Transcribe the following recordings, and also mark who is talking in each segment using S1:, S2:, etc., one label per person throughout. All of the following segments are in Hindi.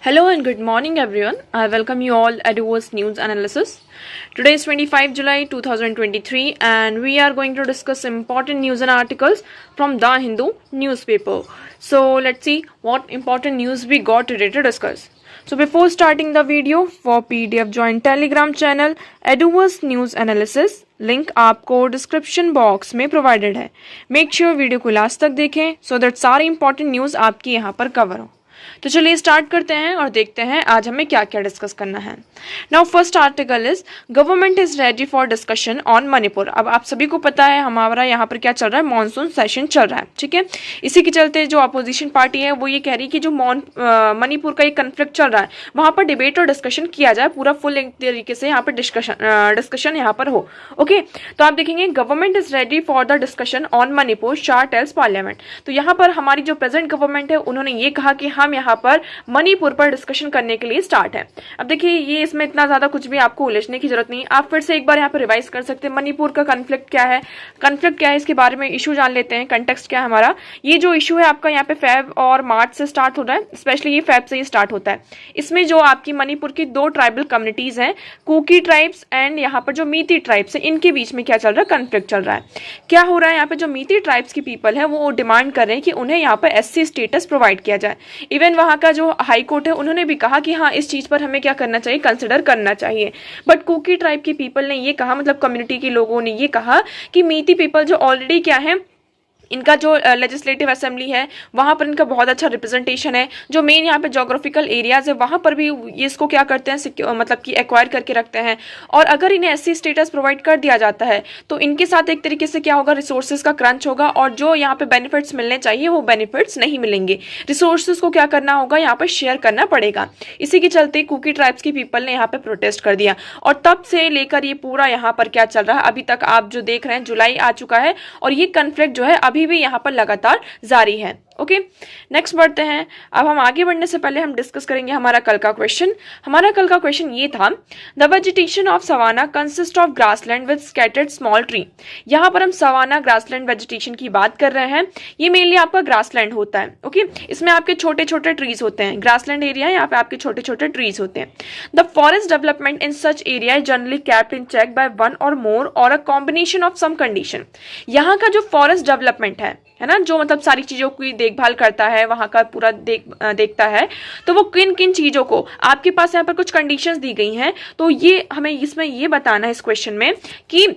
S1: Hello and good morning everyone. I welcome you all at Eduverse News Analysis. Today is 25 July 2023 and we are going to discuss important news and articles from The Hindu newspaper. So let's see what important news we got today to discuss. So before starting the video, for PDF join Telegram channel Eduverse News Analysis. Link आपको डिस्क्रिप्शन बॉक्स में प्रोवाइडेड है. मेक श्योर वीडियो को लास्ट तक देखें सो दैट सारी इंपॉर्टेंट न्यूज़ आपकी यहाँ पर कवर हो. तो चलिए स्टार्ट करते हैं और देखते हैं आज हमें क्या क्या डिस्कस करना है. Now first article is government is ready for discussion on Manipur. अब आप सभी को पता है हमारा यहाँ पर क्या चल रहा है, मॉनसून सेशन चल रहा है. ठीक है, इसी के चलते जो अपोजिशन पार्टी है वो ये कह रही है कि जो मणिपुर का एक कन्फ्लिक्ट चल रहा है वहां पर डिबेट और डिस्कशन किया जाए, पूरा फुल एक तरीके से यहाँ पर डिस्कशन यहाँ पर हो. ओके, तो आप देखेंगे government is ready for the discussion on Manipur, Shah tells parliament. तो यहाँ पर हमारी जो प्रेजेंट गवर्नमेंट है उन्होंने ये कहा कि हम यहाँ पर मणिपुर पर डिस्कशन करने के लिए स्टार्ट है. अब देखिए ये इसमें इतना ज्यादा कुछ भी आपको उलझने की जरूरत नहीं. आप फिर से एक बार यहाँ पर रिवाइज कर सकते हैं मणिपुर का कन्फ्लिक्ट क्या है, इसके बारे में इशू जान लेते हैं. कंटेक्स्ट क्या है हमारा, ये जो इशू है आपका यहाँ पे फेब और मार्च से स्टार्ट हो रहा है, स्पेशली ये फेब से ही स्टार्ट होता है. इसमें जो आपकी मणिपुर की दो ट्राइबल कम्युनिटीज हैं, कुकी ट्राइब्स एंड यहाँ पर जो मीती ट्राइब्स है, इनके बीच में क्या चल रहा है, कन्फ्लिक्ट चल रहा है. क्या हो रहा है यहाँ पे, जो मीती ट्राइब्स की पीपल है वो डिमांड कर रहे हैं कि उन्हें यहाँ पर SC स्टेटस प्रोवाइड किया जाए. इवन वहां का जो हाई कोर्ट है उन्होंने भी कहा कि हाँ इस चीज पर हमें क्या करना चाहिए, कंसिडर करना चाहिए. बट कुकी ट्राइब की पीपल ने ये कहा, मतलब कम्युनिटी के लोगों ने ये कहा कि मीती पीपल जो ऑलरेडी क्या है, इनका जो लेजिस्लेटिव असेंबली है वहां पर इनका बहुत अच्छा रिप्रेजेंटेशन है. जो मेन यहाँ पे जोग्राफिकल एरियाज है वहां पर भी ये इसको क्या करते हैं, मतलब कि एक्वायर करके रखते हैं. और अगर इन्हें SC स्टेटस प्रोवाइड कर दिया जाता है तो इनके साथ एक तरीके से क्या होगा, रिसोर्सेज का क्रंच होगा और जो यहाँ पे बेनिफिट्स मिलने चाहिए वो बेनिफिट्स नहीं मिलेंगे. रिसोर्सेज को क्या करना होगा, यहाँ पर शेयर करना पड़ेगा. इसी के चलते कुकी ट्राइब्स की पीपल ने यहाँ पे प्रोटेस्ट कर दिया और तब से लेकर ये पूरा यहाँ पर क्या चल रहा है, अभी तक आप जो देख रहे हैं जुलाई आ चुका है और ये कन्फ्लिक्ट जो है अभी भी यहाँ पर लगातार जारी है. ओके, नेक्स्ट बढ़ते हैं. अब हम आगे बढ़ने से पहले हम डिस्कस करेंगे हमारा कल का क्वेश्चन. हमारा कल का क्वेश्चन ये था, the vegetation of savanna consist of grassland with scattered small tree. यहाँ पर हम सवाना ग्रासलैंड वेजिटेशन की बात कर रहे हैं. ये मेनली आपका ग्रासलैंड होता है. ओके, इसमें आपके छोटे छोटे ट्रीज होते हैं. ग्रासलैंड एरिया है, यहाँ पे आपके छोटे छोटे ट्रीज होते हैं. The forest development in such area is generally capped in check by one or more or a combination of some condition. यहाँ का जो फॉरेस्ट डेवलपमेंट है ना, जो मतलब सारी चीजों की देखभाल करता है, वहां का पूरा देखता है, तो वो किन किन चीजों को, आपके पास यहाँ पर कुछ कंडीशंस दी गई हैं. तो ये हमें इसमें ये बताना है इस क्वेश्चन में कि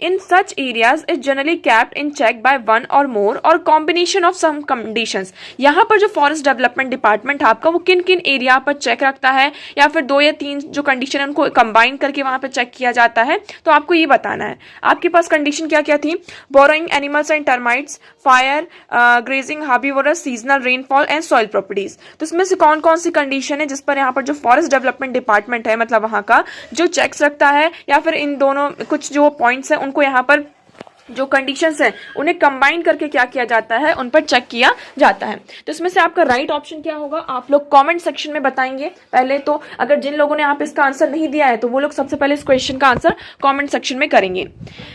S1: in such areas is generally kept in check by one or more or combination of some conditions. यहाँ पर जो फॉरेस्ट डेवलपमेंट डिपार्टमेंट है आपका वो किन किन एरिया पर चेक रखता है या फिर 2 या 3 जो कंडीशन है उनको कंबाइन करके वहां पर चेक किया जाता है. तो आपको ये बताना है आपके पास कंडीशन क्या क्या थी, burrowing animals and termites, fire, grazing, herbivorous, seasonal rainfall and soil properties. तो इसमें से कौन कौन सी कंडीशन है जिस पर यहाँ पर जो फॉरेस्ट डेवलपमेंट डिपार्टमेंट है, मतलब वहां का जो चेक्स रखता है, या फिर इन दोनों कुछ जो पॉइंट्स है उनको यहाँ पर जो कंडीशंस हैं उन्हें कंबाइन करके क्या किया जाता है, उन पर चेक किया जाता है. तो इसमें से आपका राइट ऑप्शन क्या होगा, आप लोग कमेंट सेक्शन में बताएंगे. पहले तो अगर जिन लोगों ने यहाँ पे इसका आंसर नहीं दिया है तो वो लोग सबसे पहले इस क्वेश्चन का आंसर कमेंट सेक्शन में करेंगे.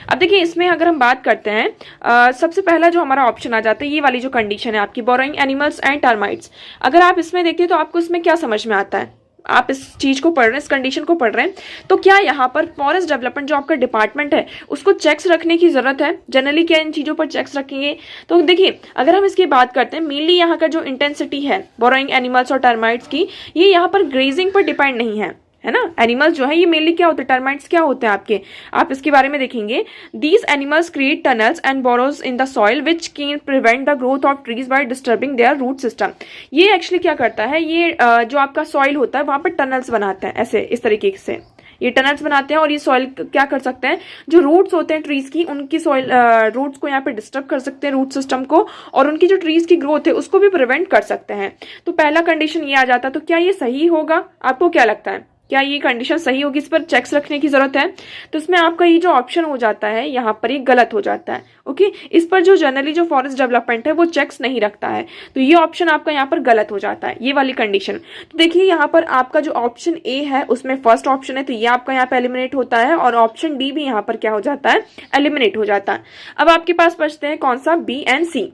S1: अब देखिए इसमें अगर हम बात करते हैं, सबसे पहला जो हमारा ऑप्शन आ जाता है ये वाली जो कंडीशन है आपकी, बोरोइंग एनिमल्स एंड टर्माइट्स. अगर आप इसमें देखिए तो आपको इसमें क्या समझ में आता है, आप इस चीज को पढ़ रहे हैं, इस कंडीशन को पढ़ रहे हैं, तो क्या यहाँ पर फॉरेस्ट डेवलपमेंट जो आपका डिपार्टमेंट है उसको चेक्स रखने की जरूरत है. जनरली क्या इन चीजों पर चेक्स रखेंगे, तो देखिए अगर हम इसकी बात करते हैं, मेनली यहाँ का जो इंटेंसिटी है बोरोइंग एनिमल्स और टर्माइट्स की, ये यहाँ पर ग्रेजिंग पर डिपेंड नहीं है ना. एनिमल्स जो है ये मेनली क्या होते हैं, टर्माइट्स क्या होते हैं आपके, आप इसके बारे में देखेंगे. These animals create tunnels and burrows in the soil which can prevent the growth of trees by disturbing their root system. ये एक्चुअली क्या करता है, ये जो आपका सॉइल होता है वहां पर टनल्स बनाते हैं, ऐसे इस तरीके से ये टनल्स बनाते हैं और ये सॉइल क्या कर सकते हैं, जो रूट्स होते हैं ट्रीज की, उनकी सॉइल रूट्स को यहाँ पे डिस्टर्ब कर सकते हैं, रूट सिस्टम को, और उनकी जो ट्रीज की ग्रोथ है उसको भी प्रिवेंट कर सकते हैं. तो पहला कंडीशन ये आ जाता है. तो क्या ये सही होगा, आपको क्या लगता है, क्या ये कंडीशन सही होगी, इस पर चेक्स रखने की जरूरत है? तो इसमें आपका ये जो ऑप्शन हो जाता है यहाँ पर ये गलत हो जाता है. ओके, इस पर जो जनरली जो फॉरेस्ट डेवलपमेंट है वो चेक्स नहीं रखता है, तो ये ऑप्शन आपका यहाँ पर गलत हो जाता है, ये वाली कंडीशन. तो देखिए यहाँ पर आपका जो ऑप्शन ए है उसमें फर्स्ट ऑप्शन है, तो ये आपका यहाँ पे एलिमिनेट होता है और ऑप्शन डी भी यहाँ पर क्या हो जाता है, एलिमिनेट हो जाता है. अब आपके पास बचते हैं कौन सा, बी एंड सी.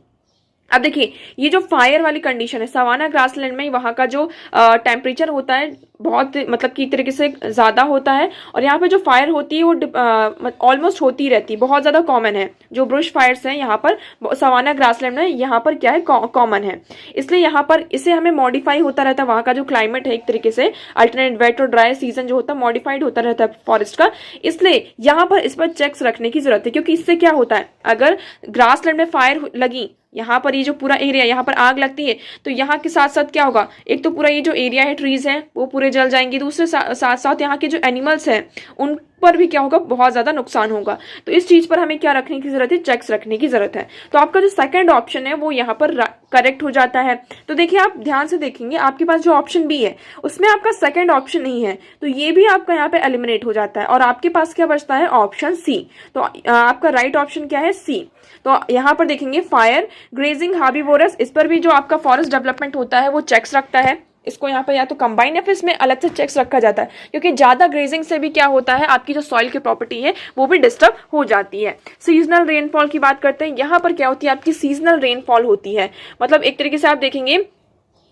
S1: अब देखिए ये जो फायर वाली कंडीशन है सवाना ग्रासलैंड में, वहाँ का जो टेम्परेचर होता है बहुत मतलब की तरीके से ज़्यादा होता है, और यहाँ पे जो फायर होती है वो ऑलमोस्ट होती रहती है, बहुत ज़्यादा कॉमन है। जो ब्रुश फायर्स हैं यहाँ पर सवाना ग्रासलैंड में यहाँ पर क्या है, कॉमन है। इसलिए यहाँ पर इसे हमें मॉडिफाई होता रहता है, वहाँ का जो क्लाइमेट है एक तरीके से अल्टरनेट वेट और ड्राई सीजन जो होता है मॉडिफाइड होता रहता है फॉरेस्ट का। इसलिए यहाँ पर इस पर चेक्स रखने की जरूरत है, क्योंकि इससे क्या होता है, अगर ग्रासलैंड में फायर लगी, यहाँ पर ये जो पूरा एरिया यहाँ पर आग लगती है, तो यहाँ के साथ साथ क्या होगा, एक तो पूरा ये जो एरिया है ट्रीज है वो पूरे जल जाएंगे, दूसरे साथ साथ यहाँ के जो एनिमल्स हैं उन पर भी क्या होगा, बहुत ज्यादा नुकसान होगा। तो इस चीज पर हमें क्या रखने की जरूरत है, चेक्स रखने की जरूरत है। तो आपका जो सेकंड ऑप्शन है वो यहाँ पर करेक्ट हो जाता है। तो देखिए आप ध्यान से देखेंगे आपके पास जो ऑप्शन बी है उसमें आपका सेकंड ऑप्शन नहीं है, तो ये भी आपका यहाँ पे एलिमिनेट हो जाता है और आपके पास क्या बचता है, ऑप्शन सी। तो आपका राइट ऑप्शन क्या है, सी। तो यहाँ पर देखेंगे फायर ग्रेजिंग हार्बीवोरस, इस पर भी जो आपका फॉरेस्ट डेवलपमेंट होता है वो चेक्स रखता है। इसको यहाँ पर या तो कंबाइन या फिर इसमें अलग से चेक्स रखा जाता है, क्योंकि ज्यादा ग्रेजिंग से भी क्या होता है, आपकी जो सॉइल की प्रॉपर्टी है वो भी डिस्टर्ब हो जाती है। सीजनल रेनफॉल की बात करते हैं, यहाँ पर क्या होती है, आपकी सीजनल रेनफॉल होती है। मतलब एक तरीके से आप देखेंगे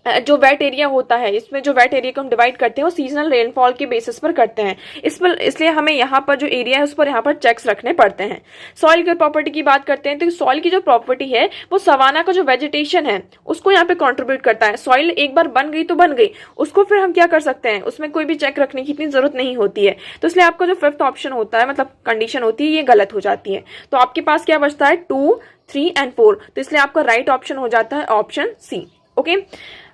S1: जो वेट एरिया होता है, इसमें जो वेट एरिया को हम डिवाइड करते हैं वो सीजनल रेनफॉल के बेसिस पर करते हैं। इसलिए हमें यहाँ पर जो एरिया है उस पर यहाँ पर चेक्स रखने पड़ते हैं। सॉइल की प्रॉपर्टी की बात करते हैं, तो सॉइल की जो प्रॉपर्टी है वो सवाना का जो वेजिटेशन है उसको यहाँ पे कंट्रीब्यूट करता है। सॉइल एक बार बन गई तो बन गई, उसको फिर हम क्या कर सकते हैं, उसमें कोई भी चेक रखने की इतनी जरूरत नहीं होती है। तो इसलिए आपका जो फिफ्थ ऑप्शन होता है, मतलब कंडीशन होती है, ये गलत हो जाती है। तो आपके पास क्या बचता है, 2, 3 एंड 4। तो इसलिए आपका राइट ऑप्शन हो जाता है ऑप्शन सी। ओके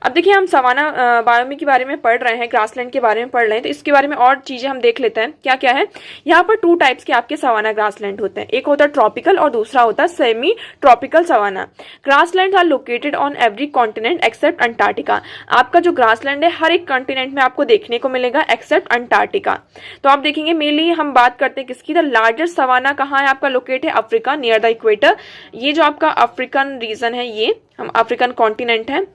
S1: अब देखिए हम सवाना बायोमी के बारे में पढ़ रहे हैं, ग्रासलैंड के बारे में पढ़ रहे हैं, तो इसके बारे में और चीजें हम देख लेते हैं क्या क्या है। यहाँ पर 2 टाइप्स के आपके सवाना ग्रासलैंड होते हैं, एक होता है ट्रॉपिकल और दूसरा होता है semi tropical savanna. Grassland are located on every continent except Antarctica. आपका जो ग्रासलैंड है हर एक कॉन्टिनेंट में आपको देखने को मिलेगा एक्सेप्ट अंटार्कटिका। तो आप देखेंगे मेनली हम बात करते हैं किसकी, द लार्जेस्ट सवाना कहाँ है आपका लोकेट है, अफ्रीका नियर द इक्वेटर। ये जो आपका अफ्रीकन रीजन है, ये हम अफ्रीकन कॉन्टिनेंट है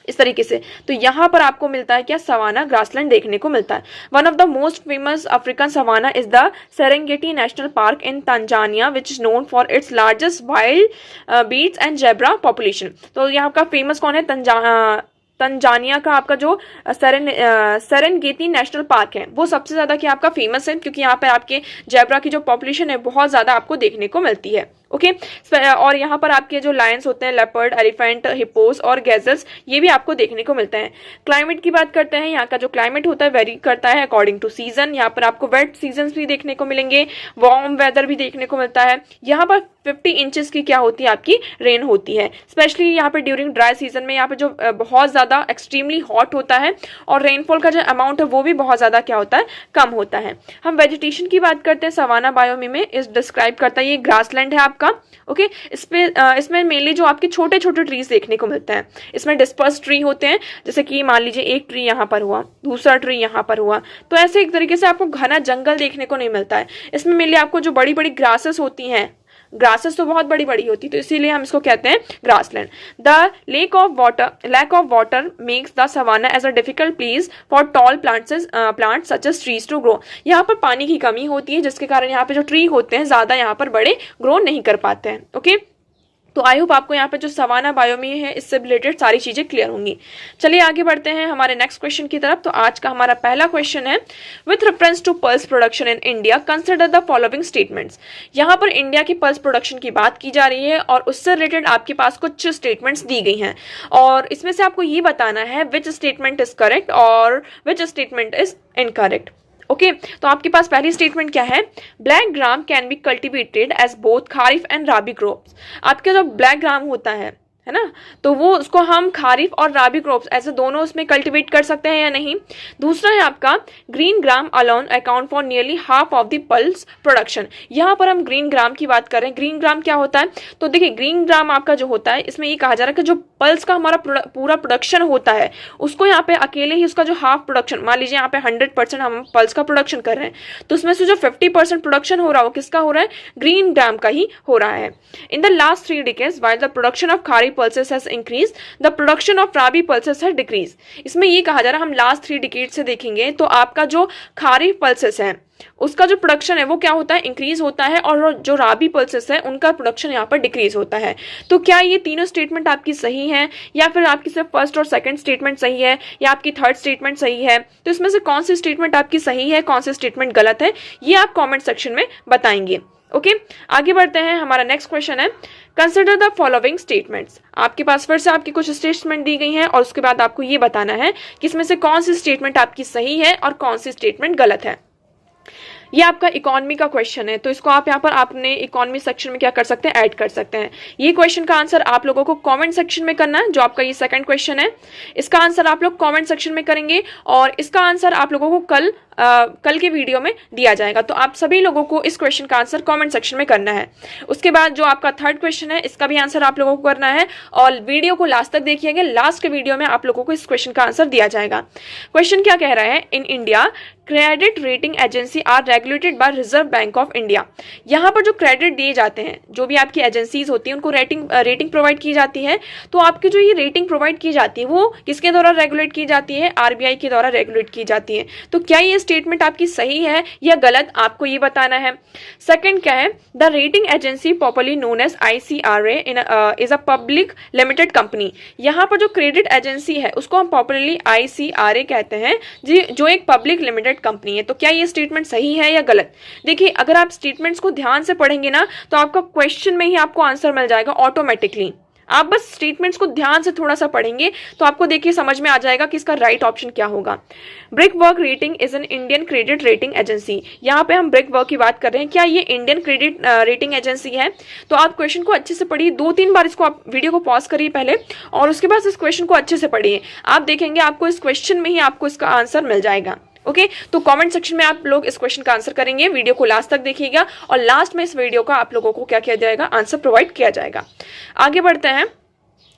S1: इस तरीके से। तो यहाँ पर आपको मिलता है क्या, सवाना ग्रासलैंड देखने को मिलता है। One of the most famous African savanna is the Serengeti National Park in Tanzania which is known for its largest wildebeest and zebra population. तो यहाँ का फेमस कौन है, तंजानिया का आपका जो सेरेंगेटी नेशनल पार्क है वो सबसे ज्यादा क्या आपका फेमस है, क्योंकि यहाँ पे आपके जेब्रा की जो पॉपुलेशन है बहुत ज्यादा आपको देखने को मिलती है। ओके और यहाँ पर आपके जो लायंस होते हैं, लेपर्ड, एलिफेंट, हिप्पोस और गैजल्स, ये भी आपको देखने को मिलते हैं। क्लाइमेट की बात करते हैं, यहाँ का जो क्लाइमेट होता है वेरी करता है अकॉर्डिंग टू सीजन। यहाँ पर आपको वेट सीजन भी देखने को मिलेंगे, वार्म वेदर भी देखने को मिलता है। यहाँ पर 50 इंचेस की क्या होती है, आपकी रेन होती है। स्पेशली यहाँ पे ड्यूरिंग ड्राई सीजन में यहाँ पे जो बहुत ज्यादा एक्सट्रीमली हॉट होता है और रेनफॉल का जो अमाउंट है वो भी बहुत ज्यादा क्या होता है, कम होता है। हम वेजिटेशन की बात करते हैं, सवाना बायोमी में इस डिस्क्राइब करता है, ये ग्रासलैंड है आपका। ओके इसमें मेनली जो आपके छोटे छोटे ट्रीज देखने को मिलते हैं, इसमें डिस्पर्स ट्री होते हैं, जैसे कि मान लीजिए एक ट्री यहाँ पर हुआ, दूसरा ट्री यहाँ पर हुआ, तो ऐसे एक तरीके से आपको घना जंगल देखने को नहीं मिलता है। इसमें मेनली आपको जो बड़ी बड़ी ग्रासेस होती हैं, ग्रासेस तो बहुत बड़ी बड़ी होती है, तो इसीलिए हम इसको कहते हैं grassland. The lack of water makes the savanna as a difficult place for tall plants such as trees to grow. यहाँ पर पानी की कमी होती है, जिसके कारण यहाँ पे जो ट्री होते हैं ज्यादा यहाँ पर बड़े ग्रो नहीं कर पाते हैं। ओके तो आई होप आपको यहाँ पे जो सवाना बायोमी है इससे रिलेटेड सारी चीजें क्लियर होंगी। चलिए आगे बढ़ते हैं हमारे नेक्स्ट क्वेश्चन की तरफ। तो आज का हमारा पहला क्वेश्चन है, with reference to pulse production in India consider the following statements. यहाँ पर इंडिया की पल्स प्रोडक्शन की बात की जा रही है और उससे रिलेटेड आपके पास कुछ स्टेटमेंट्स दी गई हैं और इसमें से आपको ये बताना है विच स्टेटमेंट इज करेक्ट और which statement is incorrect. Okay तो आपके पास पहली स्टेटमेंट क्या है, black gram can be cultivated as both kharif and rabi crops. आपका जो ब्लैक ग्राम होता है ना, तो वो उसको हम खारिफ और राबी क्रॉप्स ऐसे दोनों उसमें कल्टीवेट कर सकते हैं या नहीं। दूसरा है आपका green gram alone account for nearly half of the pulse production. यहाँ पर हम ग्रीन ग्राम की बात कर रहे हैं। ग्रीन ग्राम क्या होता है, तो देखिए ग्रीन ग्राम आपका जो होता है इसमें ये कहा जा रहा है कि जो पल्स का हमारा पूरा प्रोडक्शन होता है उसको यहाँ पे अकेले ही उसका जो हाफ प्रोडक्शन, मान लीजिए यहाँ पे 100% हम पल्स का प्रोडक्शन कर रहे हैं, तो उसमें से जो 50% प्रोडक्शन हो रहा है वो किसका हो रहा है, ग्रीन ग्राम का ही हो रहा है। In the last 3 decades while the production of Khari pulses has increased, the production of rabi pulses has decreased। इसमें ये कहा जा रहा है, हम लास्ट 3 decades से देखेंगे तो आपका जो खारी पल्सेस है उसका जो प्रोडक्शन है वो क्या होता है, इंक्रीज होता है, और जो राबी पल्सेस है उनका प्रोडक्शन यहाँ पर डिक्रीज होता है। तो क्या ये तीनों स्टेटमेंट आपकी सही है, या फिर आपकी सिर्फ फर्स्ट और सेकंड स्टेटमेंट सही है, या आपकी थर्ड स्टेटमेंट सही है? तो इसमें से कौन सी स्टेटमेंट आपकी सही है, कौन सी स्टेटमेंट गलत है, ये आप कॉमेंट सेक्शन में बताएंगे। ओके, आगे बढ़ते हैं। हमारा नेक्स्ट क्वेश्चन है, कंसिडर द फॉलोइंग स्टेटमेंट्स। आपके पास फिर से आपकी कुछ स्टेटमेंट दी गई हैं और उसके बाद आपको ये बताना है कि इसमें से कौन सी स्टेटमेंट आपकी सही है और कौन सी स्टेटमेंट गलत है। ये आपका इकोनॉमी का क्वेश्चन है, तो इसको आप यहाँ पर आपने इकोनॉमी सेक्शन में क्या कर सकते हैं, ऐड कर सकते हैं। ये क्वेश्चन का आंसर आप लोगों को कमेंट सेक्शन में करना है। जो आपका ये सेकंड क्वेश्चन है, इसका आंसर आप लोग कमेंट सेक्शन में करेंगे और इसका आंसर आप लोगों को कल के वीडियो में दिया जाएगा। तो आप सभी लोगों को इस क्वेश्चन का आंसर कमेंट सेक्शन में करना है। उसके बाद जो आपका थर्ड क्वेश्चन है, इसका भी आंसर आप लोगों को करना है और वीडियो को लास्ट तक देखिएगा। लास्ट के वीडियो में आप लोगों को इस क्वेश्चन का आंसर दिया जाएगा। क्वेश्चन क्या कह रहा है, in India credit rating agency are regulated by Reserve Bank of India. यहाँ पर जो क्रेडिट दिए जाते हैं, जो भी आपकी एजेंसीज होती हैं, उनको रेटिंग प्रोवाइड की जाती है। तो आपकी जो ये रेटिंग प्रोवाइड की जाती है वो किसके द्वारा रेगुलेट की जाती है, आरबीआई के द्वारा रेगुलेट की जाती है। तो क्या ये स्टेटमेंट आपकी सही है या गलत, आपको ये बताना है। सेकंड क्या है, the rating agency popularly known as ICRA is a public limited company. यहाँ पर जो क्रेडिट एजेंसी है उसको हम पॉपुलरली ICRA कहते हैं जी, जो एक पब्लिक लिमिटेड कंपनी है। तो क्या ये स्टेटमेंट सही है या गलत? देखिए, अगर आप स्टेटमेंट्स को ध्यान से पढ़ेंगे ना तो आपका क्वेश्चन में ही आपको आंसर मिल जाएगा ऑटोमेटिकली। आप बस स्टेटमेंट्स को ध्यान से थोड़ा सा पढ़ेंगे तो आपको देखिए समझ में आ जाएगा कि इसका राइट ऑप्शन क्या होगा। Brickwork rating is an Indian credit rating agency. यहाँ पे हम ब्रिकवर्क की बात कर रहे हैं, क्या ये इंडियन क्रेडिट रेटिंग एजेंसी है? तो आप क्वेश्चन को अच्छे से पढ़िए, 2-3 बार इसको आप वीडियो को पॉज करिए पहले और उसके बाद इस क्वेश्चन को अच्छे से पढ़िए। आप देखेंगे आपको इस क्वेश्चन में ही आपको इसका आंसर मिल जाएगा। ओके, तो कमेंट सेक्शन में आप लोग इस क्वेश्चन का आंसर करेंगे। वीडियो को लास्ट तक देखिएगा और लास्ट में इस वीडियो का आप लोगों को क्या किया जाएगा, आंसर प्रोवाइड किया जाएगा। आगे बढ़ते हैं।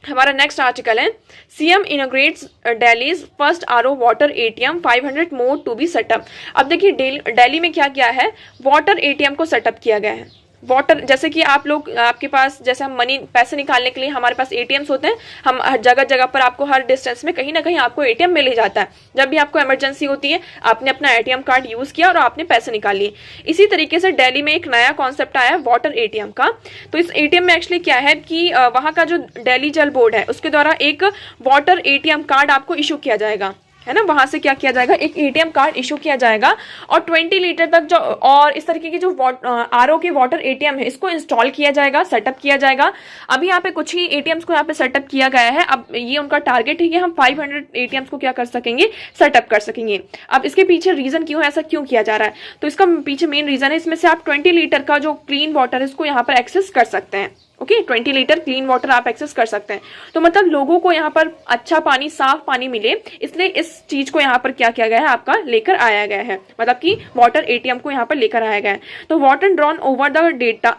S1: हमारा नेक्स्ट आर्टिकल है, CM inaugurates Delhi's first RO water ATM 500 more to be set up. अब देखिए दिल्ली में क्या किया है, वाटर ATM को सेटअप किया गया है। वाटर, जैसे कि आप लोग, आपके पास जैसे हम पैसे निकालने के लिए हमारे पास ATMs होते हैं, हम हर जगह पर आपको हर डिस्टेंस में कहीं ना कहीं आपको ATM मिल ही जाता है। जब भी आपको इमरजेंसी होती है, आपने अपना ATM कार्ड यूज किया और आपने पैसे निकाल लिए। इसी तरीके से दिल्ली में एक नया कॉन्सेप्ट आया वाटर ATM का। तो इस ATM में एक्चुअली क्या है कि वहाँ का जो दिल्ली जल बोर्ड है उसके द्वारा एक वाटर ATM कार्ड आपको इशू किया जाएगा, है ना। वहां से क्या किया जाएगा, एक ATM कार्ड इशू किया जाएगा और 20 लीटर तक जो और इस तरीके की जो RO के वाटर ATM है इसको इंस्टॉल किया जाएगा, सेटअप किया जाएगा। अभी यहाँ पे कुछ ही ATMs को यहाँ पे सेटअप किया गया है। अब ये उनका टारगेट है कि हम 500 ATMs को क्या कर सकेंगे, सेटअप कर सकेंगे। अब इसके पीछे रीजन क्यों है, ऐसा क्यों किया जा रहा है, तो इसका पीछे मेन रीजन है, इसमें से आप 20 लीटर का जो क्लीन वाटर है इसको यहाँ पर एक्सेस कर सकते हैं। ओके, 20 लीटर क्लीन वाटर आप एक्सेस कर सकते हैं। तो मतलब लोगों को यहाँ पर अच्छा पानी, साफ पानी मिले, इसलिए इस चीज को यहाँ पर क्या किया गया है, आपका लेकर आया गया है, मतलब कि वाटर ATM को यहाँ पर लेकर आया गया है। तो water drawn over the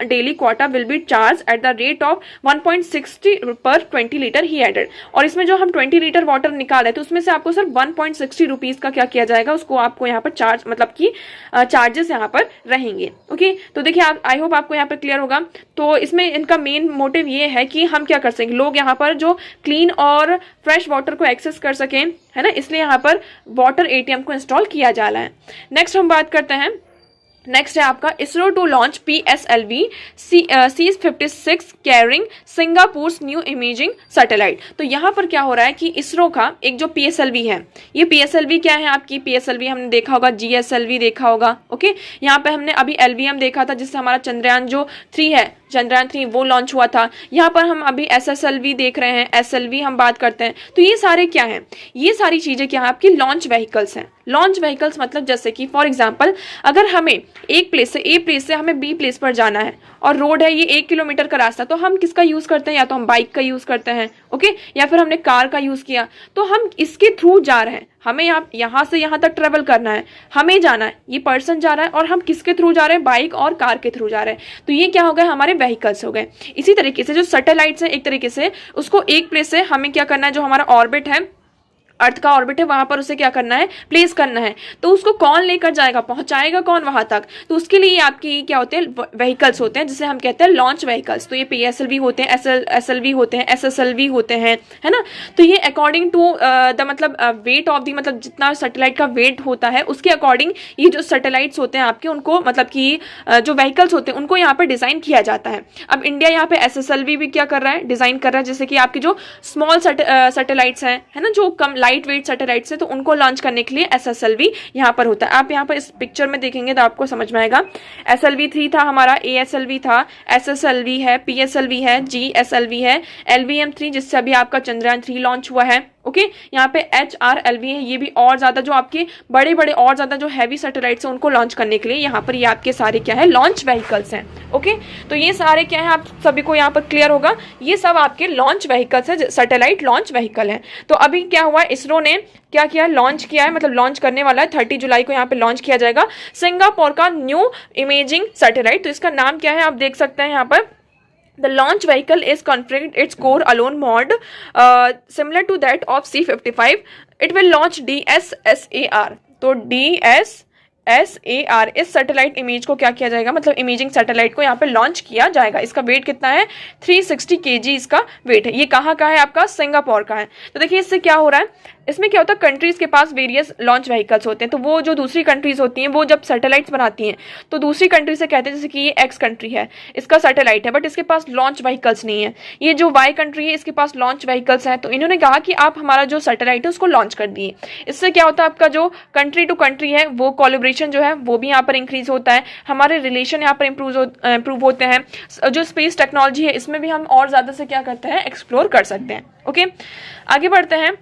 S1: daily quota will be charge at the rate of 1.60 पर 20 लीटर ही एडेड। और इसमें जो हम 20 लीटर वाटर निकाले तो उसमें से आपको सिर्फ 1.60 रुपीज का क्या किया जाएगा, उसको आपको यहाँ पर चार्ज, मतलब कि चार्जेस यहाँ पर रहेंगे। ओके, तो देखिए आप, आई होप आपको यहाँ पर क्लियर होगा। तो इसमें इनका मेन मोटिव ये है कि हम क्या कर सकें, लोग यहाँ पर जो क्लीन और फ्रेश वाटर को एक्सेस कर सकें, है ना, इसलिए यहाँ पर वाटर ATM को इंस्टॉल किया जा रहा है। नेक्स्ट हम बात करते हैं, नेक्स्ट है आपका ISRO to launch PSLV C56 carrying Singapore new imaging satellite. तो यहाँ पर क्या हो रहा है कि इसरो का एक जो PSLV है, ये PSLV क्या है, आपकी PSLV हमने देखा होगा, GSLV देखा होगा। ओके, यहाँ पे हमने अभी LVM देखा था जिससे हमारा चंद्रयान जो 3 है, चंद्रयान 3 वो लॉन्च हुआ था। यहाँ पर हम अभी SSLV देख रहे हैं, SLV हम बात करते हैं। तो ये सारे क्या हैं, ये सारी चीजें क्या है, आपकी लॉन्च व्हीकल्स हैं। लॉन्च व्हीकल्स मतलब जैसे कि फॉर एग्जांपल, अगर हमें एक प्लेस से A प्लेस से हमें B प्लेस पर जाना है और रोड है ये 1 किलोमीटर का रास्ता, तो हम किसका यूज करते हैं, या तो हम बाइक का यूज करते हैं, ओके, या फिर हमने कार का यूज किया। तो हम इसके थ्रू जा रहे हैं, हमें यहाँ से यहाँ तक ट्रेवल करना है, हमें जाना है, ये पर्सन जा रहा है और हम किसके थ्रू जा रहे हैं, बाइक और कार के थ्रू जा रहे हैं। तो ये क्या हो गए, हमारे व्हीकल्स हो गए। इसी तरीके से जो सैटेलाइट्स है, एक तरीके से उसको एक प्लेस से हमें क्या करना है, जो हमारा ऑर्बिट है, अर्थ का ऑर्बिट है वहां पर उसे क्या करना है, प्लेस करना है। तो उसको कौन लेकर जाएगा, पहुंचाएगा कौन वहां तक, तो उसके लिए आपकी क्या होते हैं, व्हीकल्स होते हैं जिसे हम कहते हैं लॉन्च व्हीकल्स। तो ये PSLV होते हैं, SLV होते हैं, SSLV होते हैं, है ना। तो ये अकॉर्डिंग टू द मतलब वेट ऑफ द मतलब जितना सैटेलाइट का वेट होता है उसके अकॉर्डिंग ये जो सैटेलाइट्स होते हैं आपके उनको मतलब कि जो व्हीकल्स होते हैं उनको यहाँ पर डिजाइन किया जाता है। अब इंडिया यहाँ पे SSLV भी क्या कर रहा है, डिजाइन कर रहा है, जैसे कि आपकी जो स्मॉल सैटेलाइट्स हैं, है ना, जो कम लाइट वेट सैटेलाइट्स है, तो उनको लॉन्च करने के लिए SSLV यहाँ पर होता है। आप यहाँ पर इस पिक्चर में देखेंगे तो आपको समझ में आएगा। SLV3 था हमारा, ASLV था, SSLV है, PSLV है, GSLV है, LVM3 जिससे अभी आपका चंद्रयान 3 लॉन्च हुआ है। ओके, यहाँ पे HRLV है, ये भी और ज्यादा जो आपके बड़े बड़े और ज्यादा जो हैवी सैटेलाइट्स हैं उनको लॉन्च करने के लिए यहाँ पर ये आपके सारे क्या है, लॉन्च व्हीकल्स हैं। ओके, तो ये सारे क्या है, आप सभी को यहाँ पर क्लियर होगा, ये सब आपके लॉन्च व्हीकल्स है, सैटेलाइट लॉन्च व्हीकल है। तो अभी क्या हुआ, इसरो ने क्या किया, लॉन्च किया है, मतलब लॉन्च करने वाला है 30 जुलाई को यहाँ पे लॉन्च किया जाएगा सिंगापुर का न्यू इमेजिंग सैटेलाइट। तो इसका नाम क्या है आप देख सकते हैं यहाँ पर। The launch vehicle is configured its core alone mod similar to that of C-55. It will launch DSSAR. तो DSSAR इस सैटेलाइट इमेज को क्या किया जाएगा, मतलब इमेजिंग सैटेलाइट को यहाँ पे लॉन्च किया जाएगा। इसका वेट कितना है, 360 kg इसका वेट है। ये कहाँ का है आपका, सिंगापुर का है। तो देखिए इससे क्या हो रहा है, इसमें क्या होता है, कंट्रीज के पास वेरियस लॉन्च व्हीकल्स होते हैं। तो वो जो दूसरी कंट्रीज होती हैं वो जब सैटेलाइट्स बनाती हैं तो दूसरी कंट्री से कहते हैं, जैसे कि ये X कंट्री है, इसका सैटेलाइट है बट इसके पास लॉन्च व्हीकल्स नहीं है। ये जो Y कंट्री है इसके पास लॉन्च व्हीकल्स हैं। तो इन्होंने कहा कि आप हमारा जो सैटेलाइट है उसको लॉन्च कर दिए। इससे क्या होता है, आपका जो कंट्री टू कंट्री है वो कोलैबोरेशन जो है वो भी यहाँ पर इंक्रीज होता है, हमारे रिलेशन यहाँ पर इंप्रूव होते हैं। जो स्पेस टेक्नोलॉजी है इसमें भी हम और ज्यादा से क्या करते हैं, एक्सप्लोर कर सकते हैं। ओके, आगे बढ़ते हैं।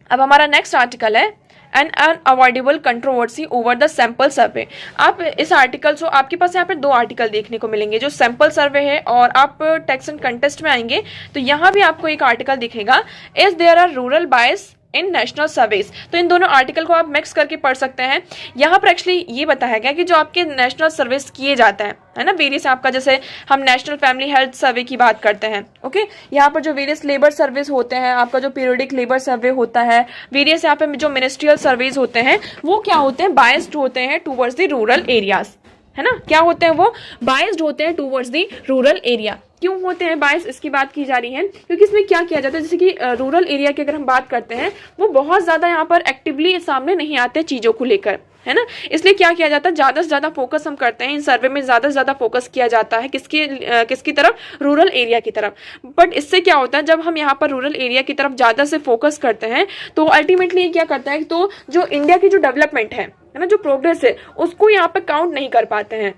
S1: अब हमारा नेक्स्ट आर्टिकल है N unavoidable controversy over the sample survey. आप इस आर्टिकल से आपके पास यहाँ पे दो आर्टिकल देखने को मिलेंगे, जो सैंपल सर्वे है और आप टेक्स्ट एंड कंटेस्ट में आएंगे तो यहाँ भी आपको एक आर्टिकल दिखेगा, is there are rural bias in national surveys. तो इन दोनों आर्टिकल को आप मिक्स करके पढ़ सकते हैं। यहाँ पर एक्चुअली ये बताया गया कि जो आपके नेशनल सर्विस किए जाता है ना, वेरियस आपका, जैसे हम नेशनल फैमिली हेल्थ सर्वे की बात करते हैं। ओके, यहाँ पर जो वेरियस लेबर सर्विस होते हैं, आपका जो पीरियडिक लेबर सर्वे होता है, वेरियस यहाँ पे जो मिनिस्ट्रियल सर्वेज होते हैं वो क्या होते हैं, बायस्ड होते हैं टूवर्ड्स द रूरल एरियाज, है ना। क्या होते हैं वो, बायस्ड होते हैं टूवर्ड्स द रूरल एरिया। क्यों होते हैं बायस, इसकी बात की जा रही है क्योंकि इसमें क्या किया जाता है, जैसे कि रूरल एरिया की अगर हम बात करते हैं वो बहुत ज्यादा यहाँ पर एक्टिवली सामने नहीं आते चीजों को लेकर, है ना। इसलिए क्या किया जाता है, ज्यादा से ज्यादा फोकस हम करते हैं इन सर्वे में, ज्यादा से ज्यादा फोकस किया जाता है किसकी तरफ, रूरल एरिया की तरफ। बट इससे क्या होता है, जब हम यहाँ पर रूरल एरिया की तरफ ज्यादा से फोकस करते हैं तो अल्टीमेटली क्या करता है, तो जो इंडिया की जो डेवलपमेंट है ना, जो प्रोग्रेस है उसको यहाँ पर काउंट नहीं कर पाते हैं।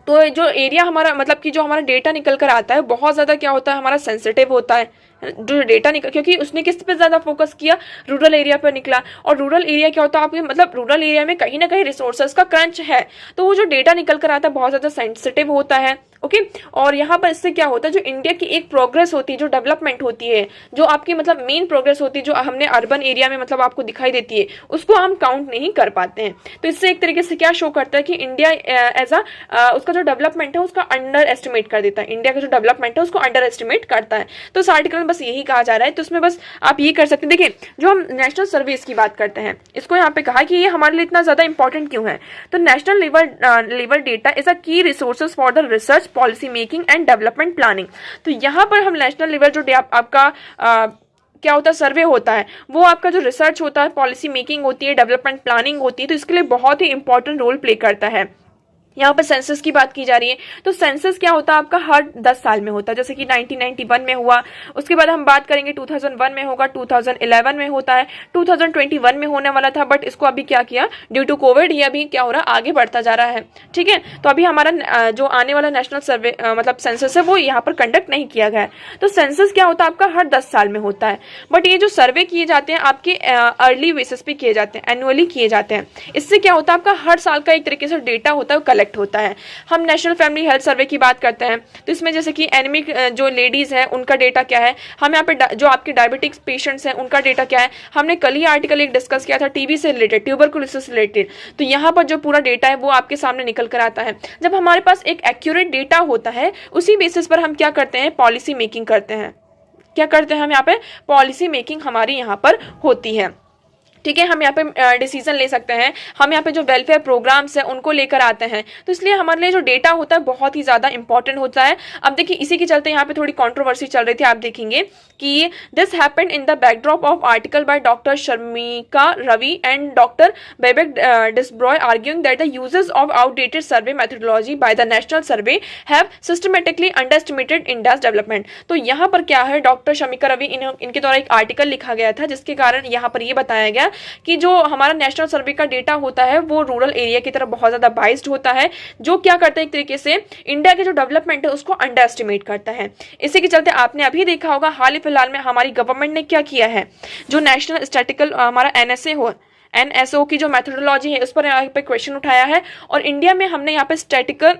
S1: तो जो एरिया हमारा मतलब कि जो हमारा डेटा निकल कर आता है बहुत ज्यादा क्या होता है, हमारा सेंसिटिव होता है जो डेटा निकल, क्योंकि उसने किस पे ज्यादा फोकस किया, रूरल एरिया पर निकला। और रूरल एरिया क्या होता है आपके, मतलब रूरल एरिया में कहीं ना कहीं रिसोर्सेज का क्रंच है, तो वो जो डेटा निकल कर आता है बहुत ज्यादा सेंसिटिव होता है। ओके, और यहाँ पर इससे क्या होता है, जो इंडिया की एक प्रोग्रेस होती है, जो डेवलपमेंट होती है, जो आपकी मतलब मेन प्रोग्रेस होती है, जो हमने अर्बन एरिया में मतलब आपको दिखाई देती है, उसको हम काउंट नहीं कर पाते हैं। तो इससे एक तरीके से क्या शो करता है कि इंडिया एज उसका जो डेवलपमेंट है उसका अंडर एस्टिमेट कर देता है, इंडिया का जो डेवलपमेंट है उसको अंडर एस्टिमेट करता है। तो इस आर्टिकल में बस यही कहा जा रहा है। तो उसमें बस आप ये कर सकते हैं, देखिए जो हम नेशनल सर्विस की बात करते हैं इसको यहाँ पे कहा कि ये हमारे लिए इतना ज्यादा इंपॉर्टेंट क्यों है। तो national level data is a key resources for the research, policy making and development planning. तो यहाँ पर हम नेशनल लेवल जो आपका क्या होता है, सर्वे होता है, वो आपका जो रिसर्च होता है, पॉलिसी मेकिंग होती है, डेवलपमेंट प्लानिंग होती है, तो इसके लिए बहुत ही इंपॉर्टेंट रोल प्ले करता है। यहाँ पर सेंसस की बात की जा रही है, तो सेंसस क्या होता है आपका हर 10 साल में होता है, जैसे कि 1991 में हुआ, उसके बाद हम बात करेंगे 2001 में होगा, 2011 में होता है, 2021 में होने वाला था, बट इसको अभी क्या किया, ड्यू टू कोविड ये अभी क्या हो रहा है, आगे बढ़ता जा रहा है। ठीक है, तो अभी हमारा जो आने वाला नेशनल सर्वे मतलब सेंसस है वो यहाँ पर कंडक्ट नहीं किया गया है। तो सेंसस क्या होता है आपका हर 10 साल में होता है, बट ये जो सर्वे किए जाते हैं आपके अर्ली बेसिस पे किए जाते हैं, एनुअली किए जाते हैं। इससे क्या होता है आपका हर साल का एक तरीके से डेटा होता है होता है। हम नेशनल फैमिली हेल्थ सर्वे की बात करते हैं तो इसमें जैसे कि एनीमिक जो लेडीज है उनका डेटा क्या है, हम यहाँ पे जो आपके डायबिटिक्स पेशेंट्स हैं उनका डेटा क्या है, हमने कल ही आर्टिकल एक डिस्कस किया था टीबी से रिलेटेड, ट्यूबरकुलोसिस से रिलेटेड। तो यहाँ पर जो पूरा डेटा है वो आपके सामने निकल कर आता है। जब हमारे पास एक एक्यूरेट डेटा होता है उसी बेसिस पर हम क्या करते हैं, पॉलिसी मेकिंग करते हैं। क्या करते हैं हम यहाँ पे, पॉलिसी मेकिंग हमारी यहाँ पर होती है। ठीक है, हम यहाँ पे डिसीजन ले सकते हैं, हम यहाँ पे जो वेलफेयर प्रोग्राम्स हैं उनको लेकर आते हैं। तो इसलिए हमारे लिए जो डेटा होता है बहुत ही ज़्यादा इंपॉर्टेंट होता है। अब देखिए इसी के चलते यहाँ पे थोड़ी कंट्रोवर्सी चल रही थी, आप देखेंगे कि this happened in the backdrop of article by doctor Sharmika Ravi and doctor Bibek Debroy arguing that the uses of outdated survey methodology by the national survey have systematically underestimated India's development. तो यहाँ पर क्या है, डॉक्टर शर्मिका रवि इनके द्वारा एक आर्टिकल लिखा गया था जिसके कारण यहाँ पर ये बताया गया कि जो हमारा नेशनल सर्वे का डेटा होता है वो रूरल एरिया की तरफ बहुत ज्यादा बाइस्ड होता है, जो क्या करता है एक तरीके से इंडिया के जो डेवलपमेंट है उसको अंडर एस्टिमेट करता है। इसी के चलते आपने अभी देखा होगा हाल ही फिलहाल में हमारी गवर्नमेंट ने क्या किया है, जो नेशनल स्टैटिकल हमारा एनएसओ की जो मेथोडोलॉजी है उस पर यहाँ पे क्वेश्चन उठाया है, और इंडिया में हमने यहाँ पे स्टैटिकल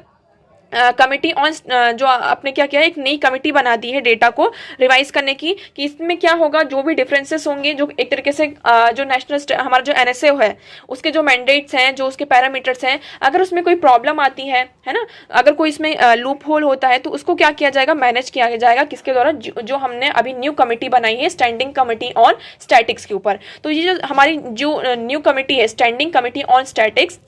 S1: कमिटी ऑन जो आपने क्या किया है, एक नई कमिटी बना दी है डेटा को रिवाइज करने की, कि इसमें क्या होगा, जो भी डिफरेंसेस होंगे, जो एक तरीके से जो नेशनल हमारा जो एनएसए है उसके जो मैंडेट्स हैं, जो उसके पैरामीटर्स हैं, अगर उसमें कोई प्रॉब्लम आती है ना, अगर कोई इसमें लूप होल होता है तो उसको क्या किया जाएगा, मैनेज किया जाएगा किसके द्वारा, जो हमने अभी न्यू कमिटी बनाई है स्टैंडिंग कमिटी ऑन स्टैटिक्स के ऊपर। तो ये जो हमारी जो न्यू कमिटी है स्टैंडिंग कमिटी ऑन स्टैटिक्स,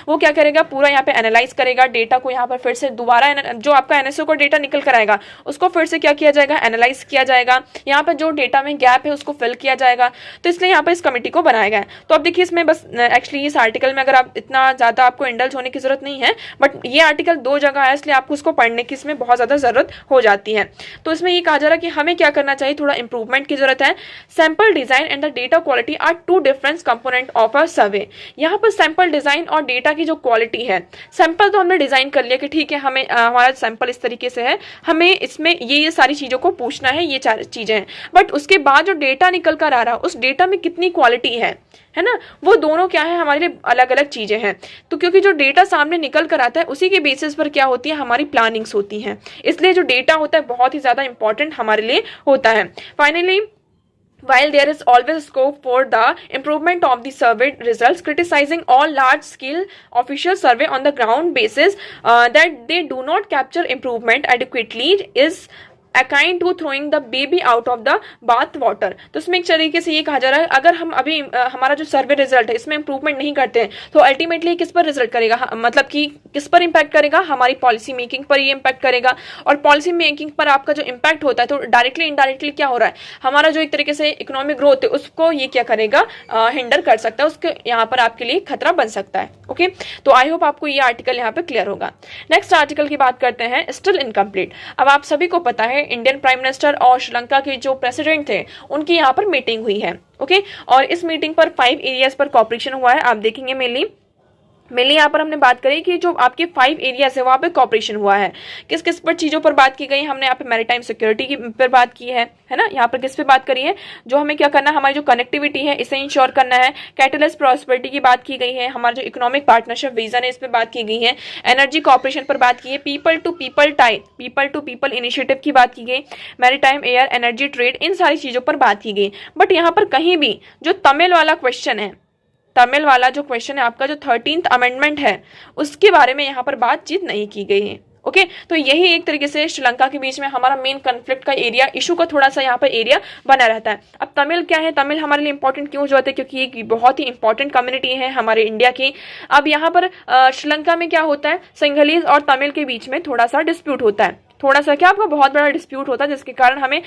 S1: वो क्या करेगा, पूरा यहाँ पे एनालाइज करेगा डेटा को, यहाँ पर फिर से दोबारा जो आपका एनएसओ का डेटा निकल कर आएगा उसको फिर से क्या किया जाएगा, एनालाइज किया जाएगा, यहाँ पर जो डेटा में गैप है उसको फिल किया जाएगा। तो इसलिए यहाँ पर इस कमेटी को बनाया गया है। तो अब देखिए इसमें बस एक्चुअली इस आर्टिकल में अगर आप इतना ज़्यादा आपको इंडल्ज होने की जरूरत नहीं है, बट ये आर्टिकल 2 जगह है इसलिए आपको उसको पढ़ने की इसमें बहुत ज़्यादा जरूरत हो जाती है। तो इसमें ये कहा जा रहा है कि हमें क्या करना चाहिए, थोड़ा इंप्रूवमेंट की जरूरत है। Sample design and the data quality are 2 different component of a survey. यहाँ पर सैंपल डिजाइन और डेटा की जो क्वालिटी है, सैंपल तो हमने डिजाइन कर लिया कि ठीक है हमें हमारा सैंपल इस तरीके से है, हमें इसमें ये सारी चीजों को पूछना है, ये 4 चीजें हैं, बट उसके बाद जो डेटा निकल कर आ रहा है उस डेटा में कितनी क्वालिटी है ना, वो दोनों क्या है हमारे लिए अलग अलग चीजें हैं। तो क्योंकि जो डेटा सामने निकल कर आता है उसी के बेसिस पर क्या होती है, हमारी प्लानिंग्स होती हैं, इसलिए जो डेटा होता है बहुत ही ज्यादा इंपॉर्टेंट हमारे लिए होता है। Finally, while there is always scope for the improvement of the survey results, criticizing all large-scale official survey on the ground basis that they do not capture improvement adequately is akin to throwing the baby out of the bath water. तो इसमें एक तरीके से ये कहा जा रहा है अगर हम अभी हमारा जो सर्वे रिजल्ट है इसमें इंप्रूवमेंट नहीं करते हैं तो अल्टीमेटली किस पर रिजल्ट करेगा, मतलब कि किस पर इंपैक्ट करेगा, हमारी पॉलिसी मेकिंग पर ये इंपैक्ट करेगा। और पॉलिसी मेकिंग पर आपका जो इंपैक्ट होता है तो डायरेक्टली इनडायरेक्टली क्या हो रहा है, हमारा जो एक तरीके से इकोनॉमिक ग्रोथ है उसको ये क्या करेगा, हिंडर कर सकता है, उसके यहाँ पर आपके लिए खतरा बन सकता है। ओके, तो आई होप आपको ये आर्टिकल यहाँ पे क्लियर होगा। नेक्स्ट आर्टिकल की बात करते हैं, स्टिल इनकम्प्लीट। अब आप सभी को पता है इंडियन प्राइम मिनिस्टर और श्रीलंका के जो प्रेसिडेंट थे उनकी यहाँ पर मीटिंग हुई है। ओके, और इस मीटिंग पर 5 एरियाज पर कॉपरेशन हुआ है। आप देखेंगे मेनली यहाँ पर हमने बात करी कि जो आपके 5 एरियाज है वहाँ पे कॉपरेशन हुआ है। किस किस पर चीज़ों पर बात की गई, हमने यहाँ पे मैरीटाइम सिक्योरिटी की पर बात की है ना, यहाँ पर किस पे बात करी है, जो हमें क्या करना है, हमारी जो कनेक्टिविटी है इसे इंश्योर करना है। कैटलिस्ट प्रॉस्पेरिटी की बात की गई है, हमारा जो इकोनॉमिक पार्टनरशिप विजन है इस पर बात की गई है। एनर्जी कॉपरेशन पर बात की है, पीपल टू पीपल इनिशिएटिव की बात की गई, मैरीटाइम, एयर, एनर्जी, ट्रेड, इन सारी चीज़ों पर बात की गई। बट यहाँ पर कहीं भी जो तमिल वाला क्वेश्चन है, तमिल वाला जो क्वेश्चन है आपका, जो 13th अमेंडमेंट है उसके बारे में यहाँ पर बातचीत नहीं की गई है। ओके, तो यही एक तरीके से श्रीलंका के बीच में हमारा मेन कन्फ्लिक्ट का एरिया, इशू का थोड़ा सा यहाँ पर एरिया बना रहता है। अब तमिल क्या है, तमिल हमारे लिए इंपॉर्टेंट क्यों होता है, क्योंकि ये बहुत ही इंपॉर्टेंट कम्युनिटी है हमारे इंडिया की। अब यहाँ पर श्रीलंका में क्या होता है, सिंघलीज और तमिल के बीच में थोड़ा सा डिस्प्यूट होता है, थोड़ा सा क्या आपका बहुत बड़ा डिस्प्यूट होता है, जिसके कारण हमें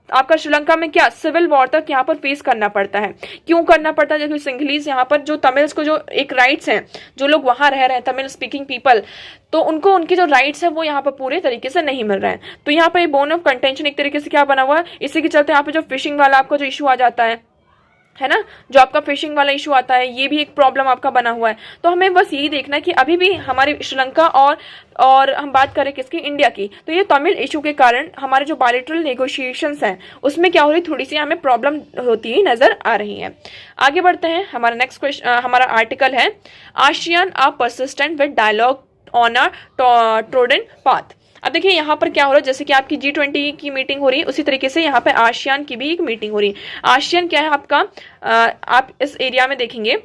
S1: आपका श्रीलंका में क्या सिविल वॉर तक यहाँ पर फेस करना पड़ता है। क्यों करना पड़ता है, क्योंकि सिंघलीज यहाँ पर जो तमिल्स को जो एक राइट्स हैं, जो लोग वहाँ रह रहे हैं तमिल स्पीकिंग पीपल, तो उनको उनकी जो राइट्स है वो यहाँ पर पूरे तरीके से नहीं मिल रहे हैं। तो यहाँ पर बोन ऑफ कंटेंशन एक तरीके से क्या बना हुआ है, इसी के चलते यहाँ पे जो फिशिंग वाला आपका जो इशू आ जाता है ना, जो आपका फिशिंग वाला इशू आता है, ये भी एक प्रॉब्लम आपका बना हुआ है। तो हमें बस यही देखना है कि अभी भी हमारे श्रीलंका और हम बात करें किसकी, इंडिया की, तो ये तमिल इशू के कारण हमारे जो बायलैटरल नेगोशिएशंस हैं उसमें क्या हो रही, थोड़ी सी हमें प्रॉब्लम होती हुई नजर आ रही है। आगे बढ़ते हैं, हमारा नेक्स्ट क्वेश्चन, हमारा आर्टिकल है ASEAN are persistent with dialogue on a trodden path. अब देखिए यहाँ पर क्या हो रहा है, जैसे कि आपकी G20 की मीटिंग हो रही है उसी तरीके से यहाँ पे आसियान की भी एक मीटिंग हो रही है। आसियान क्या है आपका, आप इस एरिया में देखेंगे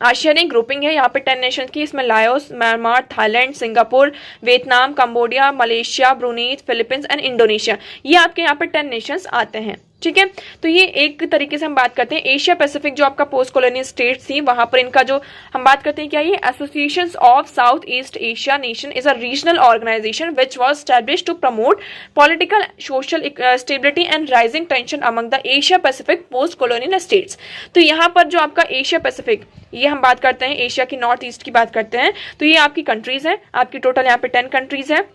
S1: आशियानी ग्रुपिंग है यहाँ पे 10 नेशन की, इसमें Laos, Myanmar, Thailand, Singapore, Vietnam, Cambodia, Malaysia, Brunei, Philippines and Indonesia, ये आपके यहाँ पे 10 नेशंस आते हैं। ठीक है, तो ये एक तरीके से हम बात करते हैं एशिया पैसिफिक जो आपका पोस्ट कॉलोनियल स्टेट्स थी, वहां पर इनका जो हम बात करते हैं क्या, ये association of South East Asia nation is a regional organisation which was established to promote political social stability and rising tension among the Asia Pacific post colonial states. तो यहाँ पर जो आपका एशिया पैसिफिक, ये हम बात करते हैं एशिया की नॉर्थ ईस्ट की बात करते हैं, तो ये आपकी कंट्रीज है, आपकी टोटल यहाँ पे 10 कंट्रीज है।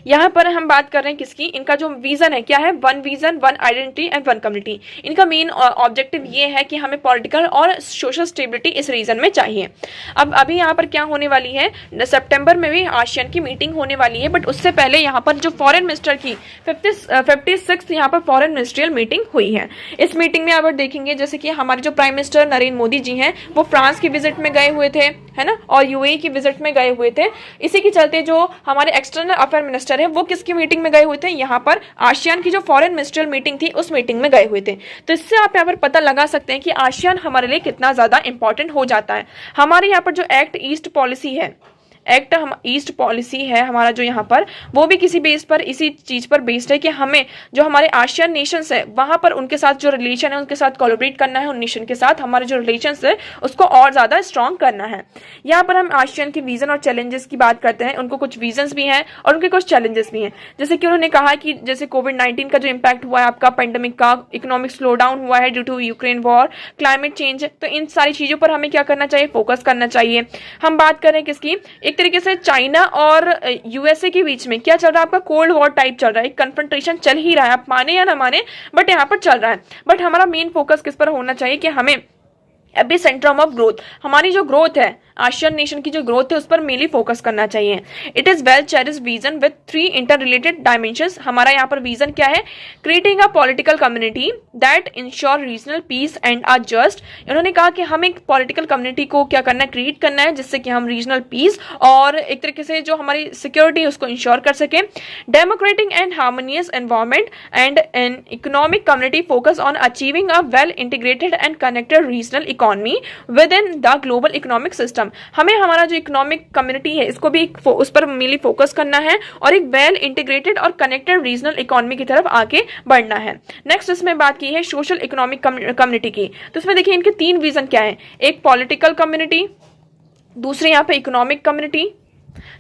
S1: यहाँ पर हम बात कर रहे हैं किसकी, इनका जो विजन है क्या है, one vision, one identity and one community. इनका मेन ऑब्जेक्टिव ये है कि हमें पॉलिटिकल और सोशल स्टेबिलिटी इस रीजन में चाहिए। अब अभी यहाँ पर क्या होने वाली है, सितंबर में भी आसियान की मीटिंग होने वाली है, बट उससे पहले यहाँ पर जो फॉरेन मिनिस्टर की 56 यहाँ पर फॉरेन मिनिस्ट्रियल मीटिंग हुई है। इस मीटिंग में आप देखेंगे जैसे कि हमारे जो प्राइम मिनिस्टर नरेंद्र मोदी जी हैं वो फ्रांस की विजिट में गए हुए थे, है ना, और यूएई की विजिट में गए हुए थे। इसी के चलते जो हमारे एक्सटर्नल अफेयर मिनिस्टर है वो किसकी मीटिंग में गए हुए थे, यहाँ पर आसियान की जो फॉरेन मिनिस्ट्रियल मीटिंग थी उस मीटिंग में गए हुए थे। तो इससे आप यहाँ पर पता लगा सकते हैं कि आसियान हमारे लिए कितना ज्यादा इंपॉर्टेंट हो जाता है। हमारे यहाँ पर जो एक्ट ईस्ट पॉलिसी है, एक्ट हम ईस्ट पॉलिसी है हमारा जो यहाँ पर, वो भी किसी बेस पर, इसी चीज पर बेस्ड है कि हमें जो हमारे आसियान नेशंस है वहां पर उनके साथ जो रिलेशन है उनके साथ कोलैबोरेट करना है, उन नेशन के साथ हमारे जो रिलेशंस है उसको और ज्यादा स्ट्रॉन्ग करना है। यहाँ पर हम आसियान के विजन और चैलेंजेस की बात करते हैं, उनको कुछ विजन्स भी हैं और उनके कुछ चैलेंजेस भी हैं। जैसे कि उन्होंने कहा कि जैसे कोविड-19 का जो इम्पैक्ट हुआ है आपका, पेंडेमिक का, इकोनॉमिक स्लो डाउन हुआ है due to Ukraine war, climate change, तो इन सारी चीजों पर हमें क्या करना चाहिए, फोकस करना चाहिए। हम बात करें किसकी, एक तरीके से चाइना और यूएसए के बीच में क्या चल रहा है, आपका कोल्ड वॉर टाइप चल रहा है, एक कन्फ्रंटेशन चल ही रहा है, आप माने या ना माने बट यहाँ पर चल रहा है। बट हमारा मेन फोकस किस पर होना चाहिए कि हमें एपी सेंट्रम ऑफ ग्रोथ, हमारी जो ग्रोथ है आसियान नेशन की जो ग्रोथ है उस पर मेनली फोकस करना चाहिए। It is well cherished vision with 3 inter related dimensions. हमारा यहाँ पर विजन क्या है, creating a political community that ensure regional peace and are just. उन्होंने कहा कि हम एक पॉलिटिकल कम्युनिटी को क्या करना है, क्रिएट करना है जिससे कि हम रीजनल पीस और एक तरीके से जो हमारी सिक्योरिटी है उसको इंश्योर कर सके। Democratic and harmonious environment and an economic community focus on achieving a well integrated and connected regional economy with in the global economic system. हमें हमारा जो इकोनॉमिक कम्युनिटी है इसको भी उस पर मेनली फोकस करना है और एक वेल इंटीग्रेटेड और कनेक्टेड रीजनल इकोनॉमी की तरफ आगे बढ़ना है। नेक्स्ट इसमें बात की है सोशल इकोनॉमिक कम्युनिटी की, तो इसमें देखिए इनके 3 विजन क्या है, एक पॉलिटिकल कम्युनिटी, दूसरे यहाँ पे इकोनॉमिक कम्युनिटी,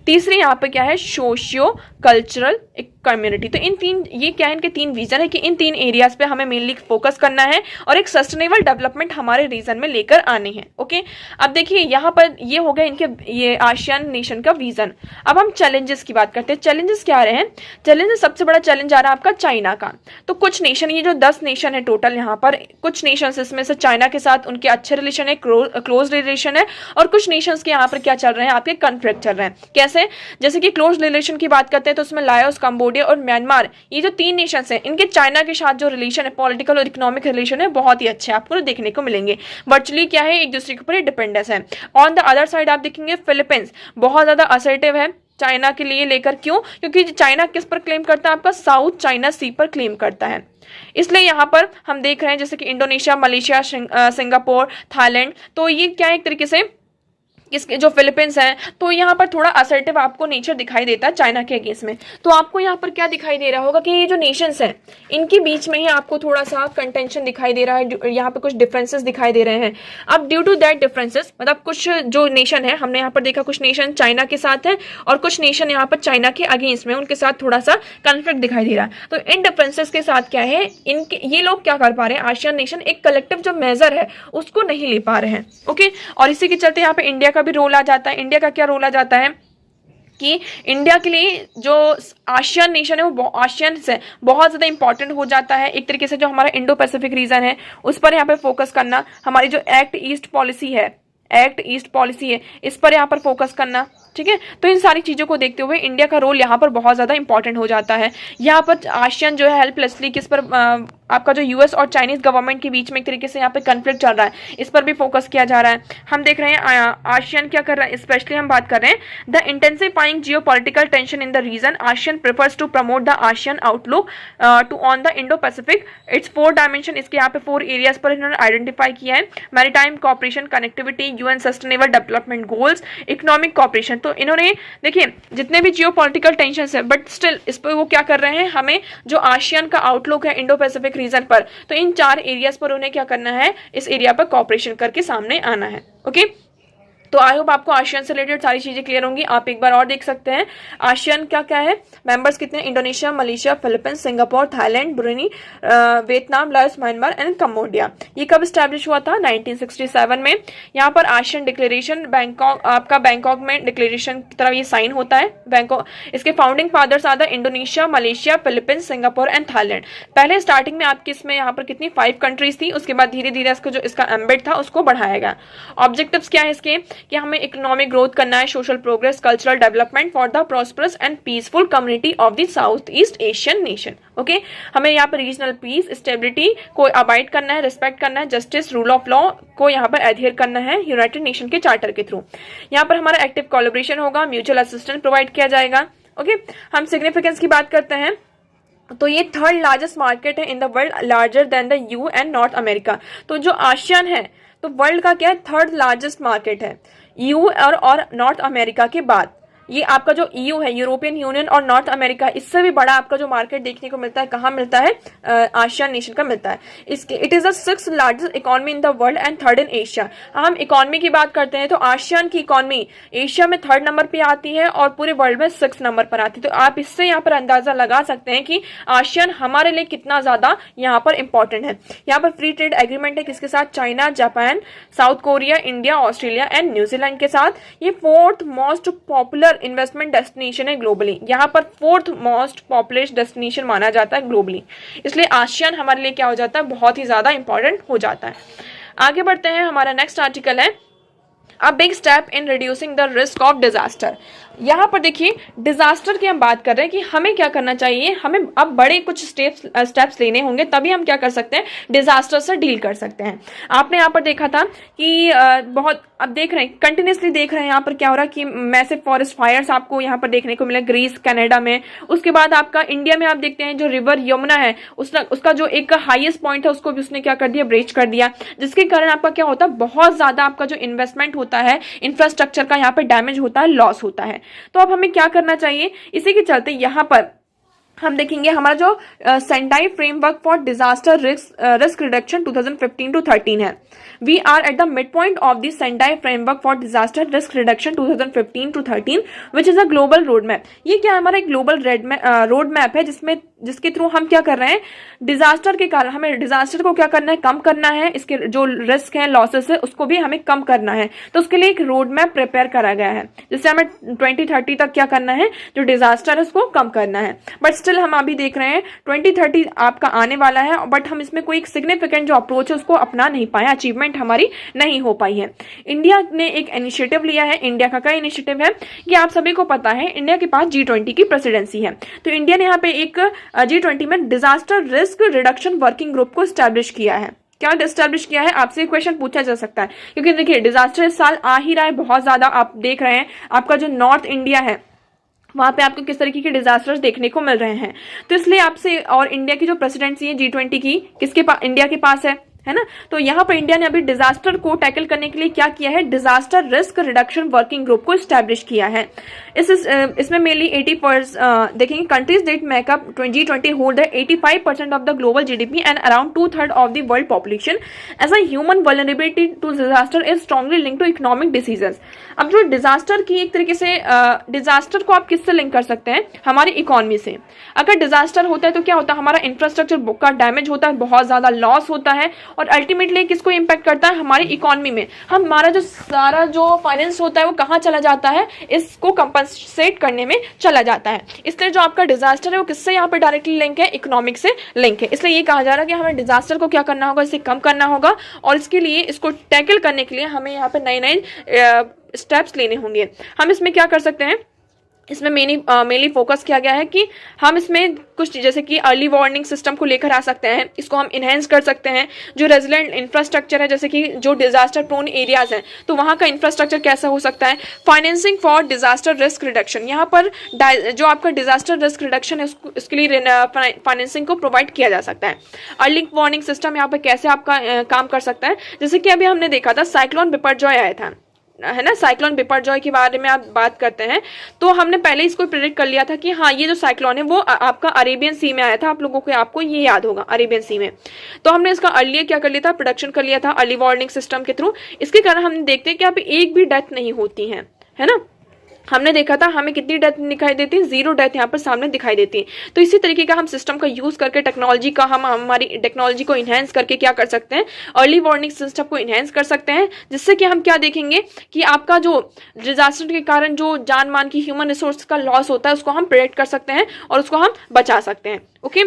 S1: तीसरे यहाँ पे क्या है, सोशियो कल्चरल कम्युनिटी। तो इन 3, ये क्या है, इनके 3 विजन है कि इन 3 एरियाज पे हमें मेनली फोकस करना है और एक सस्टेनेबल डेवलपमेंट हमारे रीजन में लेकर आने हैं। ओके, अब देखिए यहाँ पर ये हो गया इनके, ये आसियान नेशन का विजन। अब हम चैलेंजेस की बात करते हैं। चैलेंजेस क्या आ रहे हैं, चैलेंजेस सबसे बड़ा चैलेंज आ रहा है आपका चाइना का। तो कुछ नेशन, ये जो 10 नेशन है टोटल, यहाँ पर कुछ नेशन इसमें से चाइना के साथ उनके अच्छे रिलेशन है, क्लोज रिलेशन है, और कुछ नेशन के यहाँ पर क्या चल रहे हैं, आपके कॉन्फ्लिक्ट चल रहे हैं। कैसे, जैसे कि क्लोज रिलेशन की बात करते हैं तो उसमें लाओस, कंबोडिया और म्यांमार, ये जो 3 नेशंस हैं इनके चाइना के साथ जो रिलेशन है, पॉलिटिकल और इकोनॉमिक रिलेशन है, बहुत ही अच्छे आपको देखने को मिलेंगे। वर्चुअली क्या है, एक दूसरे के ऊपर डिपेंडेंस है। ऑन द अदर साइड आप देखेंगे फिलीपींस बहुत ज्यादा असर्टिव है चाइना के लिए लेकर, क्यों, क्योंकि चाइना किस पर क्लेम करता है, आपका साउथ चाइना सी पर क्लेम करता है। इसलिए यहाँ पर हम देख रहे हैं जैसे कि इंडोनेशिया, मलेशिया, सिंगापुर, थाईलैंड, तो ये क्या है, एक तरीके से किसके, जो फिलीपींस हैं, तो यहाँ पर थोड़ा असर्टिव आपको नेचर दिखाई देता है चाइना के अगेंस्ट में। तो आपको यहाँ पर क्या दिखाई दे रहा होगा कि ये जो नेशंस हैं इनके बीच में ही आपको थोड़ा सा कंटेंशन दिखाई दे रहा है, यहाँ पे कुछ डिफरेंसेस दिखाई दे रहे हैं। अब ड्यू टू दैट डिफरेंसेस, मतलब कुछ जो नेशन है, हमने यहाँ पर देखा कुछ नेशन चाइना के साथ है और कुछ नेशन यहाँ पर चाइना के अगेंस्ट में, उनके साथ थोड़ा सा कॉन्फ्लिक्ट दिखाई दे रहा है। तो इन डिफरेंसेस के साथ क्या है, इनके ये लोग क्या कर पा रहे हैं, आसियान नेशन एक कलेक्टिव जो मेजर है उसको नहीं ले पा रहे हैं। ओके, और इसी के चलते यहाँ पे इंडिया का भी रोल आ जाता है। इंडिया का क्या रोल आ जाता है कि इंडिया के लिए जो आसियान नेशन है वो आसियान से बहुत ज़्यादा इंपॉर्टेंट हो जाता है। एक तरीके से जो हमारा इंडो पैसिफिक रीजन है उस पर यहाँ पे फोकस करना, हमारी जो एक्ट ईस्ट पॉलिसी है, एक्ट ईस्ट पॉलिसी है, इस पर यहाँ पर फोकस करना। ठीक है, तो इन सारी चीज़ों को देखते हुए इंडिया का रोल यहाँ पर बहुत ज़्यादा इंपॉर्टेंट हो जाता है। यहाँ पर आसियान जो है हेल्पलेसली किस पर आपका जो यूएस और चाइनीज गवर्नमेंट के बीच में एक तरीके से यहाँ पे कन्फ्लिक्ट चल रहा है, इस पर भी फोकस किया जा रहा है। हम देख रहे हैं आसियान क्या कर रहा है, स्पेशली हम बात कर रहे हैं the intensifying geopolitical tension in the region, ASEAN prefers to promote the ASEAN outlook to on the Indo Pacific. Its 4 dimension, इसके यहाँ पे 4 एरियाज पर इन्होंने आइडेंटिफाई किया है। Maritime cooperation, connectivity, UN sustainable development goals, economic cooperation. तो इन्होंने देखिए जितने भी जियोपॉलिटिकल टेंशन है, बट स्टिल इस पर वो क्या कर रहे हैं, हमें जो आसियान का आउटलुक है इंडो पैसिफिक रीजन पर, तो इन 4 एरियाज पर उन्हें क्या करना है, इस एरिया पर कॉपरेशन करके सामने आना है। ओके, तो आई होप आपको आसियान से रिलेटेड सारी चीजें क्लियर होंगी। आप एक बार और देख सकते हैं आसियान क्या क्या है, मेंबर्स कितने, Indonesia, Malaysia, Philippines, Singapore, Thailand, Brunei, Vietnam, Laos, Myanmar and Cambodia. ये कब स्टैब्लिश हुआ था, 1967 में। यहाँ पर आसियान डिक्लेरेशन बैंकॉक, आपका बैंकॉक में डिक्लेरेशन की तरह ये साइन होता है बैंकॉक। इसके founding fathers are the Indonesia, Malaysia, Philippines, Singapore and Thailand. पहले स्टार्टिंग में आपकी इसमें यहाँ पर कितनी 5 कंट्रीज थी, उसके बाद धीरे धीरे इसका जो इसका एम्बेड था उसको बढ़ाया गया। ऑब्जेक्टिव्स क्या है इसके, कि हमें इकोनॉमिक ग्रोथ करना है, social progress, cultural development for the prosperous and peaceful community of the south east Asian nation. Okay, हमें यहाँ पर रीजनल पीस, स्टेबिलिटी को अवॉइड करना है, रिस्पेक्ट करना है, जस्टिस, रूल ऑफ लॉ को यहाँ पर एडहियर करना है यूनाइटेड नेशन के चार्टर के थ्रू। यहाँ पर हमारा एक्टिव कोलैबोरेशन होगा, म्यूचुअल असिस्टेंस प्रोवाइड किया जाएगा। ओके, हम सिग्निफिकेंस की बात करते हैं तो ये 3rd लार्जेस्ट मार्केट है in the world, larger than the you and north America. तो जो आसियान है तो वर्ल्ड का क्या है, 3rd लार्जेस्ट मार्केट है यू और नॉर्थ अमेरिका के बाद। ये आपका जो ईयू है, यूरोपियन यूनियन और नॉर्थ अमेरिका, इससे भी बड़ा आपका जो मार्केट देखने को मिलता है, कहाँ मिलता है, आसियान नेशन का मिलता है। इसके it is the 6th largest economy in the world and 3rd in Asia. हम इकोनॉमी की बात करते हैं तो आसियान की इकोनॉमी एशिया में 3rd नंबर पे आती है और पूरे वर्ल्ड में 6th नंबर पर आती है। तो आप इससे यहाँ पर अंदाजा लगा सकते हैं कि आसियान हमारे लिए कितना ज्यादा यहाँ पर इंपॉर्टेंट है। यहाँ पर फ्री ट्रेड एग्रीमेंट है किसके साथ, China, Japan, south Korea, India, Australia and New Zealand के साथ। ये 4th most popular investment destination है ग्लोबली, यहाँ पर 4th मोस्ट पॉपुलर डेस्टिनेशन माना जाता है ग्लोबली। इसलिए आसियान हमारे लिए क्या हो जाता है, बहुत ही ज्यादा इंपॉर्टेंट हो जाता है। आगे बढ़ते हैं, हमारा नेक्स्ट आर्टिकल है a big step in reducing the risk of disaster. यहाँ पर देखिए डिजास्टर की हम बात कर रहे हैं कि हमें क्या करना चाहिए, हमें अब बड़े कुछ स्टेप्स लेने होंगे, तभी हम क्या कर सकते हैं, डिजास्टर से डील कर सकते हैं। आपने यहाँ पर देखा था कि बहुत, अब देख रहे हैं, कंटिन्यूसली देख रहे हैं यहाँ पर क्या हो रहा है कि मैसिव फॉरेस्ट फायर्स आपको यहाँ पर देखने को मिले ग्रीस, कनाडा में। उसके बाद आपका इंडिया में आप देखते हैं जो रिवर यमुना है, उसका जो एक हाईएस्ट पॉइंट है उसको भी उसने क्या कर दिया, ब्रीच कर दिया, जिसके कारण आपका क्या होता है, बहुत ज्यादा आपका जो इन्वेस्टमेंट होता है इंफ्रास्ट्रक्चर का यहाँ पर डैमेज होता है, लॉस होता है। तो अब हमें क्या करना चाहिए, इसी के चलते यहाँ पर हम देखेंगे हमारा जो Sendai framework for disaster risk reduction 2015 to 13 है। We are at the mid point of the Sendai framework for disaster risk reduction 2015 to 13 which is a global road map. ये क्या हमारा एक ग्लोबल रोड मैप है जिसके थ्रू हम क्या कर रहे हैं, डिजास्टर के कारण हमें डिजास्टर को क्या करना है, कम करना है, इसके जो रिस्क है, लॉसेस है, उसको भी हमें कम करना है। तो उसके लिए एक रोड मैप प्रिपेयर करा गया है जिससे हमें 2030 तक क्या करना है, जो डिजास्टर है उसको कम करना है। बट स्टिल हम अभी देख रहे हैं 2030 आपका आने वाला है, बट हम इसमें कोई सिग्निफिकेंट जो अप्रोच है उसको अपना नहीं पाए, अचीवमेंट हमारी नहीं हो पाई है। इंडिया ने एक इनिशिएटिव लिया है। इंडिया का क्या इनिशिएटिव है कि आप सभी को पता है इंडिया के पास G20 की प्रेसिडेंसी है। तो इंडिया ने यहाँ पे एक G20 में disaster risk reduction working group को स्टैब्लिश किया है। क्या डिस्टर्बिश किया है, आपसे क्वेश्चन पूछा जा सकता है, क्योंकि देखिए डिजास्टर इस साल आ ही रहा है बहुत ज्यादा। आप देख रहे हैं आपका जो नॉर्थ इंडिया है वहां पे आपको किस तरीके के डिजास्टर्स देखने को मिल रहे हैं। तो इसलिए आपसे, और इंडिया की जो प्रेसिडेंसी है G20 की किसके पास, इंडिया के पास है ना। तो यहाँ पर इंडिया ने अभी डिजास्टर को टैकल करने के लिए क्या किया है, disaster risk reduction working group को स्टैब्लिश किया है। इसमें मेनली 80% देखेंगे countries that make up G20 hold 85% of the global GDP and around 2/3 of the world population. As a human vulnerability to disaster is strongly link to economic decisions. अब जो डिजास्टर की एक तरीके से डिजास्टर को आप किससे लिंक कर सकते हैं, हमारी इकोनॉमी से। अगर डिजास्टर होता है तो क्या होता है, हमारा इंफ्रास्ट्रक्चर का डैमेज होता है, बहुत ज्यादा लॉस होता है, और अल्टीमेटली किसको इंपैक्ट करता है, हमारी इकोनॉमी में। हमारा जो सारा जो फाइनेंस होता है वो कहाँ चला जाता है, इसको कंपनसेट करने में चला जाता है। इसलिए जो आपका डिजास्टर है वो किससे यहाँ पे डायरेक्टली लिंक है, इकोनॉमिक से लिंक है। इसलिए ये कहा जा रहा है कि हमें डिजास्टर को क्या करना होगा, इसे कम करना होगा, और इसके लिए इसको टैकल करने के लिए हमें यहाँ पे नए नए स्टेप्स लेने होंगे। हम इसमें क्या कर सकते हैं, इसमें मेनली फोकस किया गया है कि हम इसमें कुछ जैसे कि अर्ली वार्निंग सिस्टम को लेकर आ सकते हैं, इसको हम इन्हेंस कर सकते हैं। जो रेजिलेंट इंफ्रास्ट्रक्चर है, जैसे कि जो डिजास्टर प्रोन एरियाज हैं तो वहाँ का इंफ्रास्ट्रक्चर कैसा हो सकता है। Financing for disaster risk reduction, यहाँ पर जो आपका डिजास्टर रिस्क रिडक्शन है उसके लिए फाइनेंसिंग को प्रोवाइड किया जा सकता है। अर्ली वार्निंग सिस्टम यहाँ पर कैसे आपका काम कर सकता है, जैसे कि अभी हमने देखा था साइक्लोन बिपरजॉय आया था, है ना। साइक्लोन बिपरजॉय के बारे में आप बात करते हैं तो हमने पहले इसको प्रेडिक्ट कर लिया था कि हाँ ये जो साइक्लोन है वो आपका अरेबियन सी में आया था। आप लोगों को आपको ये याद होगा, अरेबियन सी में। तो हमने इसका अर्लियर क्या कर लिया था, प्रोडक्शन कर लिया था अर्ली वार्निंग सिस्टम के थ्रू। इसके कारण हम देखते हैं कि अब एक भी डेथ नहीं होती है ना। हमने देखा था हमें कितनी डेथ दिखाई देती है, 0 डेथ यहाँ पर सामने दिखाई देती है। तो इसी तरीके का हम सिस्टम का यूज करके टेक्नोलॉजी का हम हमारी टेक्नोलॉजी को इन्हेंस करके क्या कर सकते हैं, अर्ली वार्निंग सिस्टम को इन्हेंस कर सकते हैं, जिससे कि हम क्या देखेंगे कि आपका जो डिजास्टर के कारण जो जान मान की ह्यूमन रिसोर्स का लॉस होता है उसको हम प्रिडिक्ट कर सकते हैं और उसको हम बचा सकते हैं। ओके,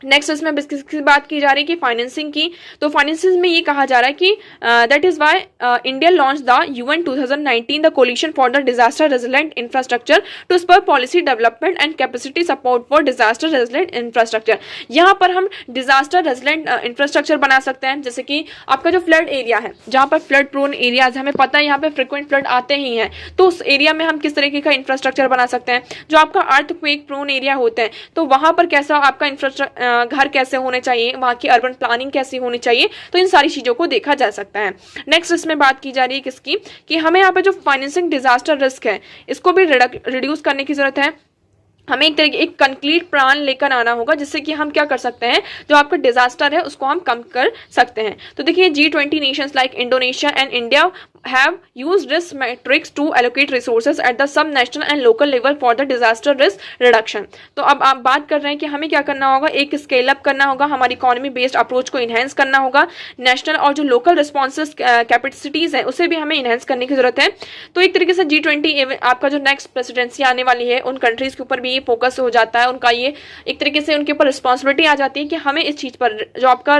S1: नेक्स्ट इसमें किसकी बात की जा रही है कि फाइनेंसिंग की। तो फाइनेंसिंग में ये कहा जा रहा है कि that is why India launch the UN 2019 the coalition for the disaster resilient infrastructure to spur policy development and capacity support for disaster resilient infrastructure. यहाँ पर हम डिजास्टर रेजिलेंट इंफ्रास्ट्रक्चर बना सकते हैं, जैसे कि आपका जो फ्लड एरिया है, जहाँ पर फ्लड प्रोन एरियाज, हमें पता है यहाँ पे फ्रिक्वेंट फ्लड आते ही हैं, तो उस एरिया में हम किस तरीके का इंफ्रास्ट्रक्चर बना सकते हैं। जो आपका अर्थक्वेक प्रोन एरिया होते हैं तो वहां पर कैसा आपका इंफ्रास्ट्रक्चर, घर कैसे होने चाहिए, वहां की अर्बन प्लानिंग कैसी होनी चाहिए, तो इन सारी चीजों को देखा जा सकता है। नेक्स्ट इसमें बात की जा रही है किसकी, कि हमें यहाँ पे जो फाइनेंसिंग डिजास्टर रिस्क है इसको भी रिड्यूस करने की जरूरत है। हमें एक कंक्रीट प्लान लेकर आना होगा, जिससे कि हम क्या कर सकते हैं, जो आपका डिजास्टर है उसको हम कम कर सकते हैं। तो देखिए G20 Nations like Indonesia and India have used risk metrics to allocate resources at the sub-national and local level for the disaster risk reduction। तो अब आप बात कर रहे हैं कि हमें क्या करना होगा, एक स्केल अप करना होगा, हमारी इकोनॉमी बेस्ड अप्रोच को इन्हेंस करना होगा, नेशनल और जो लोकल रिस्पॉन्सेस कैपेसिटीज है उसे भी हमें इन्हेंस करने की जरूरत है। तो एक तरीके से G20 आपका जो नेक्स्ट प्रेसिडेंसी आने वाली है उन कंट्रीज के ऊपर भी ये फोकस हो जाता है, उनका ये एक तरीके से उनके ऊपर रिस्पॉन्सिबिलिटी आ जाती है कि हमें इस चीज पर जो आपका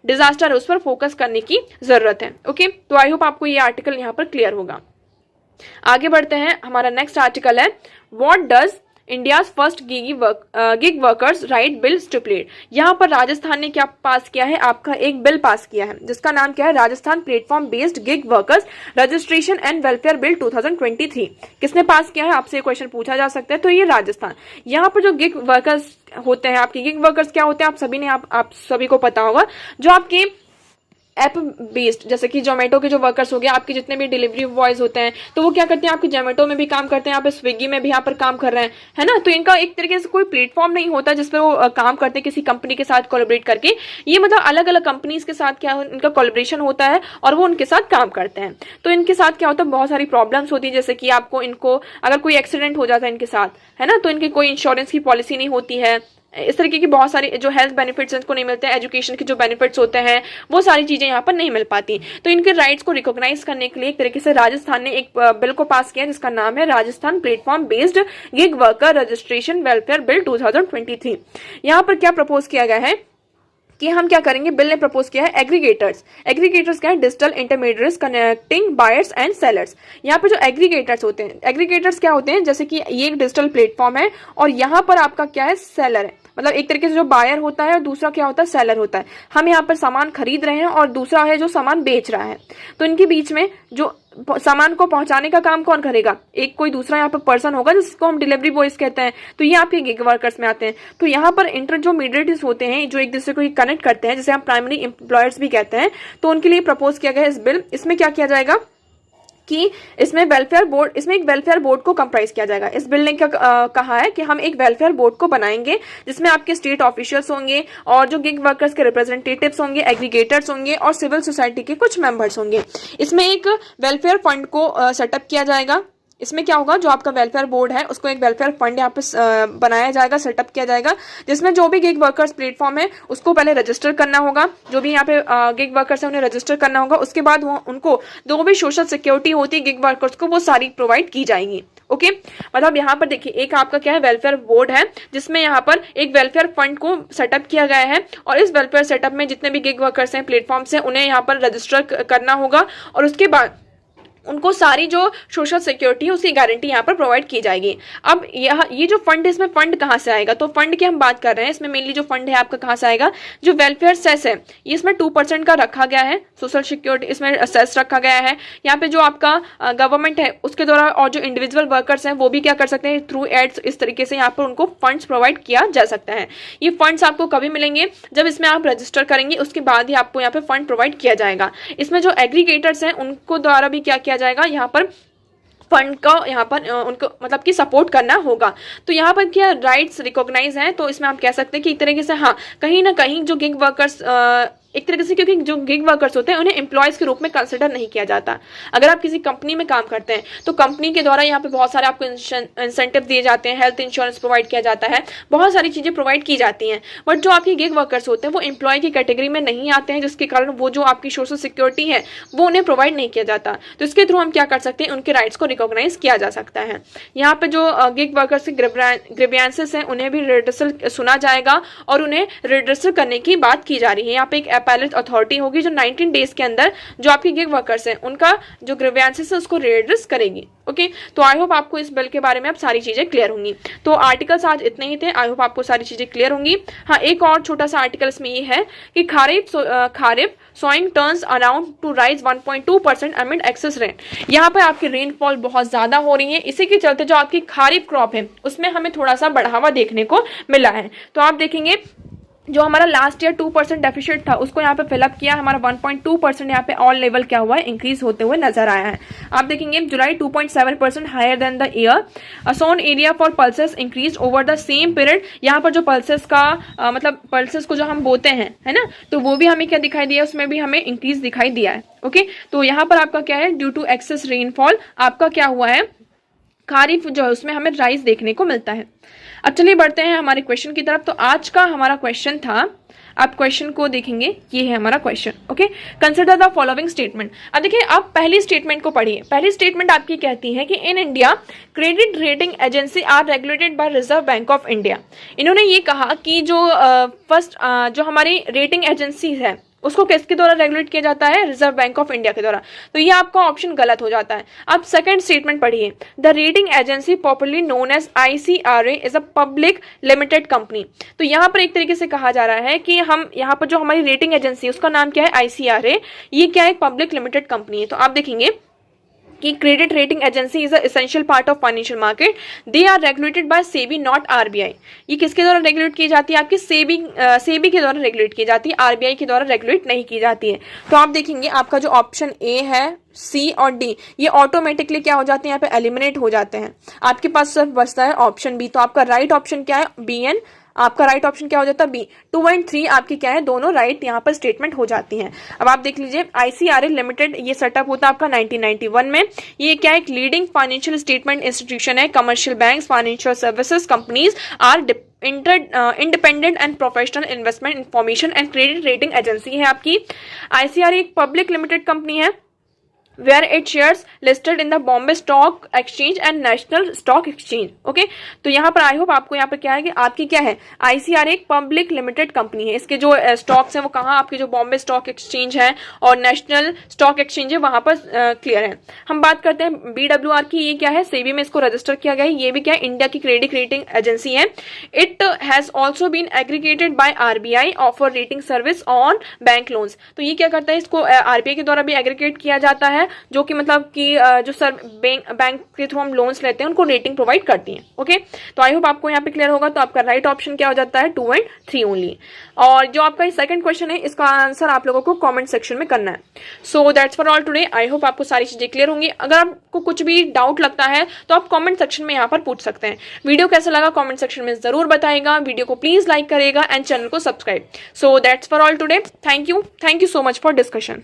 S1: डिजास्टर है उस पर फोकस करने की जरूरत है। ओके, तो आई होप आपको ये आर्टिकल यहाँ पर क्लियर होगा। आगे बढ़ते हैं, हमारा नेक्स्ट आर्टिकल है what does India's first gig workers right bill stipulate. यहाँ पर राजस्थान ने क्या पास किया है, आपका एक बिल पास किया है जिसका नाम क्या है, Rajasthan platform based gig workers registration and welfare bill 2023। किसने पास किया है, आपसे क्वेश्चन पूछा जा सकता है। तो ये राजस्थान। यहाँ पर जो गिग वर्कर्स होते हैं, आपके गिग वर्कर्स क्या होते हैं, आप सभी को पता होगा, जो आपके ऐप बेस्ड, जैसे कि जोमेटो के जो वर्कर्स हो गए, आपके जितने भी डिलीवरी बॉयज होते हैं तो वो क्या करते हैं, आपके जोमेटो में भी काम करते हैं, यहाँ पे स्विगी में भी यहाँ पर काम कर रहे हैं, है ना। तो इनका एक तरीके से कोई प्लेटफॉर्म नहीं होता जिसपे वो काम करते हैं किसी कंपनी के साथ कोलैबोरेट करके। ये मतलब अलग अलग कंपनीज के साथ क्या इनका कोलैबोरेशन होता है और वो उनके साथ काम करते हैं। तो इनके साथ क्या होता है, बहुत सारी प्रॉब्लम्स होती है, जैसे कि आपको इनको अगर कोई एक्सीडेंट हो जाता है इनके साथ, है ना, तो इनकी कोई इंश्योरेंस की पॉलिसी नहीं होती है, इस तरीके की बहुत सारी जो हेल्थ बेनिफिट्स इनको नहीं मिलते हैं, एजुकेशन के जो बेनिफिट्स होते हैं वो सारी चीजें यहाँ पर नहीं मिल पाती। तो इनके राइट्स को रिकॉग्नाइज करने के लिए एक तरीके से राजस्थान ने एक बिल को पास किया जिसका नाम है Rajasthan platform based gig worker registration welfare bill 2023। यहाँ पर क्या प्रपोज किया गया है कि हम क्या करेंगे, बिल ने प्रपोज किया है एग्रीगेटर्स क्या है, digital intermediates connecting buyers and sellers. यहाँ पे जो एग्रीगेटर्स होते हैं, एग्रीगेटर्स क्या होते हैं, जैसे कि ये एक डिजिटल प्लेटफॉर्म है और यहाँ पर आपका क्या है, सेलर है, मतलब एक तरीके से जो बायर होता है और दूसरा क्या होता है, सेलर होता है। हम यहाँ पर सामान खरीद रहे हैं और दूसरा है जो सामान बेच रहा है। तो इनके बीच में जो सामान को पहुंचाने का काम कौन करेगा, एक कोई दूसरा यहाँ पर पर्सन होगा जिसको हम डिलीवरी बॉयज कहते हैं। तो ये आपके गिग वर्कर्स में आते हैं। तो यहाँ पर इंटरमीडिएट्स होते हैं जो एक दूसरे को कनेक्ट करते हैं, जिसे हम प्राइमरी एम्प्लॉयर्स भी कहते हैं। तो उनके लिए प्रपोज किया गया है इस बिल। इसमें क्या किया जाएगा कि इसमें एक वेलफेयर बोर्ड को कंप्राइज किया जाएगा। इस बिल ने क्या कहा है कि हम एक वेलफेयर बोर्ड को बनाएंगे जिसमें आपके स्टेट ऑफिशियल्स होंगे और जो गिग वर्कर्स के रिप्रेजेंटेटिव्स होंगे, एग्रीगेटर्स होंगे और सिविल सोसाइटी के कुछ मेंबर्स होंगे। इसमें एक वेलफेयर फंड को सेटअप किया जाएगा। इसमें क्या होगा, जो आपका वेलफेयर बोर्ड है उसको एक वेलफेयर फंड यहाँ पे बनाया जाएगा, सेटअप किया जाएगा, जिसमें जो भी गिग वर्कर्स प्लेटफॉर्म है उसको पहले रजिस्टर करना होगा। जो भी यहाँ पे गिग वर्कर्स है उन्हें रजिस्टर करना होगा। उसके बाद उनको जो भी सोशल सिक्योरिटी होती है गिग वर्कर्स को वो सारी प्रोवाइड की जाएंगी। ओके, मतलब यहाँ पर देखिए एक आपका क्या है, वेलफेयर बोर्ड है जिसमें यहाँ पर एक वेलफेयर फंड को सेटअप किया गया है और इस वेलफेयर सेटअप में जितने भी गिग वर्कर्स हैं, प्लेटफॉर्म्स हैं, उन्हें यहाँ पर रजिस्टर करना होगा और उसके बाद उनको सारी जो सोशल सिक्योरिटी है उसकी गारंटी यहाँ पर प्रोवाइड की जाएगी। अब ये जो फंड है, इसमें फंड कहाँ से आएगा, तो फंड की हम बात कर रहे हैं, इसमें मेनली जो फंड है आपका कहाँ से आएगा, जो वेलफेयर सेस है ये इसमें 2% का रखा गया है, सोशल सिक्योरिटी इसमें सेस रखा गया है। यहाँ पे जो आपका गवर्नमेंट है उसके द्वारा और जो इंडिविजुअल वर्कर्स हैं वो भी क्या कर सकते हैं, थ्रू एड्स इस तरीके से यहाँ पर उनको फंड्स प्रोवाइड किया जा सकता है। ये फंड्स आपको कभी मिलेंगे, जब इसमें आप रजिस्टर करेंगे उसके बाद ही आपको यहाँ पे फंड प्रोवाइड किया जाएगा। इसमें जो एग्रीगेटर्स हैं उनको द्वारा भी क्या किया जाएगा, यहाँ पर फंड का यहाँ पर उनको मतलब कि सपोर्ट करना होगा। तो यहाँ पर क्या राइट्स रिकॉग्नाइज हैं, तो इसमें आप कह सकते हैं कि एक तरीके से हाँ कहीं ना कहीं जो गिग वर्कर्स एक तरीके से, क्योंकि जो गिग वर्कर्स होते हैं उन्हें एम्प्लॉयज के रूप में कंसिडर नहीं किया जाता। अगर आप किसी कंपनी में काम करते हैं तो कंपनी के द्वारा यहाँ पे बहुत सारे आपको इंसेंटिव दिए जाते हैं, हेल्थ इंश्योरेंस प्रोवाइड किया जाता है, बहुत सारी चीजें प्रोवाइड की जाती हैं। बट जो आपके गिग वर्कर्स होते हैं वो एम्प्लॉय की कैटेगरी में नहीं आते हैं, जिसके कारण वो जो आपकी सोशल सिक्योरिटी है वो उन्हें प्रोवाइड नहीं किया जाता। तो इसके थ्रू हम क्या कर सकते हैं, उनके राइट्स को रिकॉग्नाइज किया जा सकता है। यहाँ पे जो गिग वर्कर्स के ग्रीवेंसेस हैं उन्हें भी रिड्रेसल सुना जाएगा और उन्हें रिड्रेसल करने की बात की जा रही है। यहाँ पे एक अपीलेट अथॉरिटी होगी जो 19 डेज के अंदर जो आपके गिग वर्कर्स हैं उनका जो ग्रीवेंसेस है उसको रिड्रेस करेगी। ओके, तो आई होप आपको इस बिल के बारे में अब सारी चीजें क्लियर होंगी। तो आर्टिकल्स आज इतने ही थे, आई होप आपको सारी चीजें क्लियर होंगी। हाँ, एक और छोटा सा आर्टिकल इसमें ये है कि kharif sowing turns around to rise 1.2% amid excess rain. यहाँ पर आपकी रेनफॉल बहुत ज्यादा हो रही है, इसी के चलते जो आपकी खारिफ क्रॉप है उसमें हमें थोड़ा सा बढ़ावा देखने को मिला है। तो आप देखेंगे जो हमारा लास्ट ईयर 2% डेफिसिट था उसको यहाँ पे फिलअप किया, हमारा 1.2% यहाँ पे ऑल लेवल क्या हुआ है, इंक्रीज होते हुए नजर आया है। आप देखेंगे July 2.7% higher than the year. Sown area for pulses increase over the same period. यहाँ पर जो पल्सेस का मतलब पल्सेस को जो हम बोते हैं है ना, तो वो भी हमें क्या दिखाई दिया, उसमें भी हमें इंक्रीज दिखाई दिया है। ओके, तो यहाँ पर आपका क्या है, ड्यू टू एक्सेस रेनफॉल आपका क्या हुआ है, खारिफ जो है उसमें हमें राइज देखने को मिलता है। अब चलिए बढ़ते हैं हमारे क्वेश्चन की तरफ। तो आज का हमारा क्वेश्चन था, आप क्वेश्चन को देखेंगे, ये है हमारा question. Okay, consider the following statement. अब देखिए आप पहली स्टेटमेंट को पढ़िए। पहली स्टेटमेंट आपकी कहती है कि in India credit rating agency are regulated by Reserve Bank of India. इन्होंने ये कहा कि जो जो हमारी रेटिंग एजेंसी है उसको किसके द्वारा रेगुलेट किया जाता है, रिजर्व बैंक ऑफ इंडिया के द्वारा। तो ये आपका ऑप्शन गलत हो जाता है। अब सेकंड स्टेटमेंट पढ़िए, the rating agency popularly known as ICRA is a public limited company. तो यहाँ पर एक तरीके से कहा जा रहा है कि हम यहाँ पर जो हमारी रेटिंग एजेंसी है उसका नाम क्या है, ICRA, ये क्या है, पब्लिक लिमिटेड कंपनी है। तो आप देखेंगे कि credit rating agency is a essential part of financial market, they are regulated by SEBI not RBI। ये किसके द्वारा रेगुलेट की जाती है, आपकी सेबी के द्वारा रेगुलेट की जाती है, RBI के द्वारा रेगुलेट नहीं की जाती है। तो आप देखेंगे आपका जो ऑप्शन ए है, C और D, ये ऑटोमेटिकली क्या हो जाते हैं, यहाँ पे एलिमिनेट हो जाते हैं। आपके पास सिर्फ बचता है ऑप्शन बी। तो आपका राइट ऑप्शन क्या है, BN। आपका राइट ऑप्शन क्या हो जाता है, बी। 2 और 3 आपकी क्या है, दोनों राइट यहाँ पर स्टेटमेंट हो जाती हैं। अब आप देख लीजिए ICRA लिमिटेड ये सेटअप होता है आपका 1991 में। ये क्या है, एक लीडिंग फाइनेंशियल स्टेटमेंट इंस्टीट्यूशन है। Commercial banks, financial services companies are independent and professional investment information and credit rating agency है आपकी। ICRA एक पब्लिक लिमिटेड कंपनी है where its shares listed in the Bombay Stock Exchange and National Stock Exchange। Okay, तो यहाँ पर आई होप आपको यहाँ पर क्या है कि आपकी क्या है, ICRA एक पब्लिक लिमिटेड कंपनी है। इसके जो स्टॉक्स हैं वो कहाँ, आपके जो बॉम्बे स्टॉक एक्सचेंज है और नेशनल स्टॉक एक्सचेंज है वहां पर क्लियर है। हम बात करते हैं BWR की, ये क्या है, सेबी में इसको रजिस्टर किया गया है। ये भी क्या है, इंडिया की क्रेडिट रेटिंग एजेंसी है। It has also been aggregated by RBI offer rating service on bank loans. तो ये क्या करता है, इसको RBI के द्वारा भी एग्रीगेट किया जाता है, जो कि मतलब कि जो बैंक के थ्रू हम लोन्स लेते हैं उनको रेटिंग प्रोवाइड करती हैं। ओके, तो आई होप आपको यहाँ पे क्लियर होगा। तो आपका राइट ऑप्शन क्या हो जाता है, 2 और 3 ओनली। और जो आपका सेकंड क्वेश्चन है इसका आंसर आप लोगों को कमेंट सेक्शन में करना है। So that's for all today. I hope आपको सारी चीजें क्लियर होंगी। अगर आपको कुछ भी डाउट लगता है तो आप कमेंट सेक्शन में यहाँ पर पूछ सकते हैं। वीडियो कैसा लगा कमेंट सेक्शन में जरूर बताएगा। वीडियो को प्लीज लाइक करेगा एंड चैनल को subscribe. So that's for all today. Thank you so much for discussion.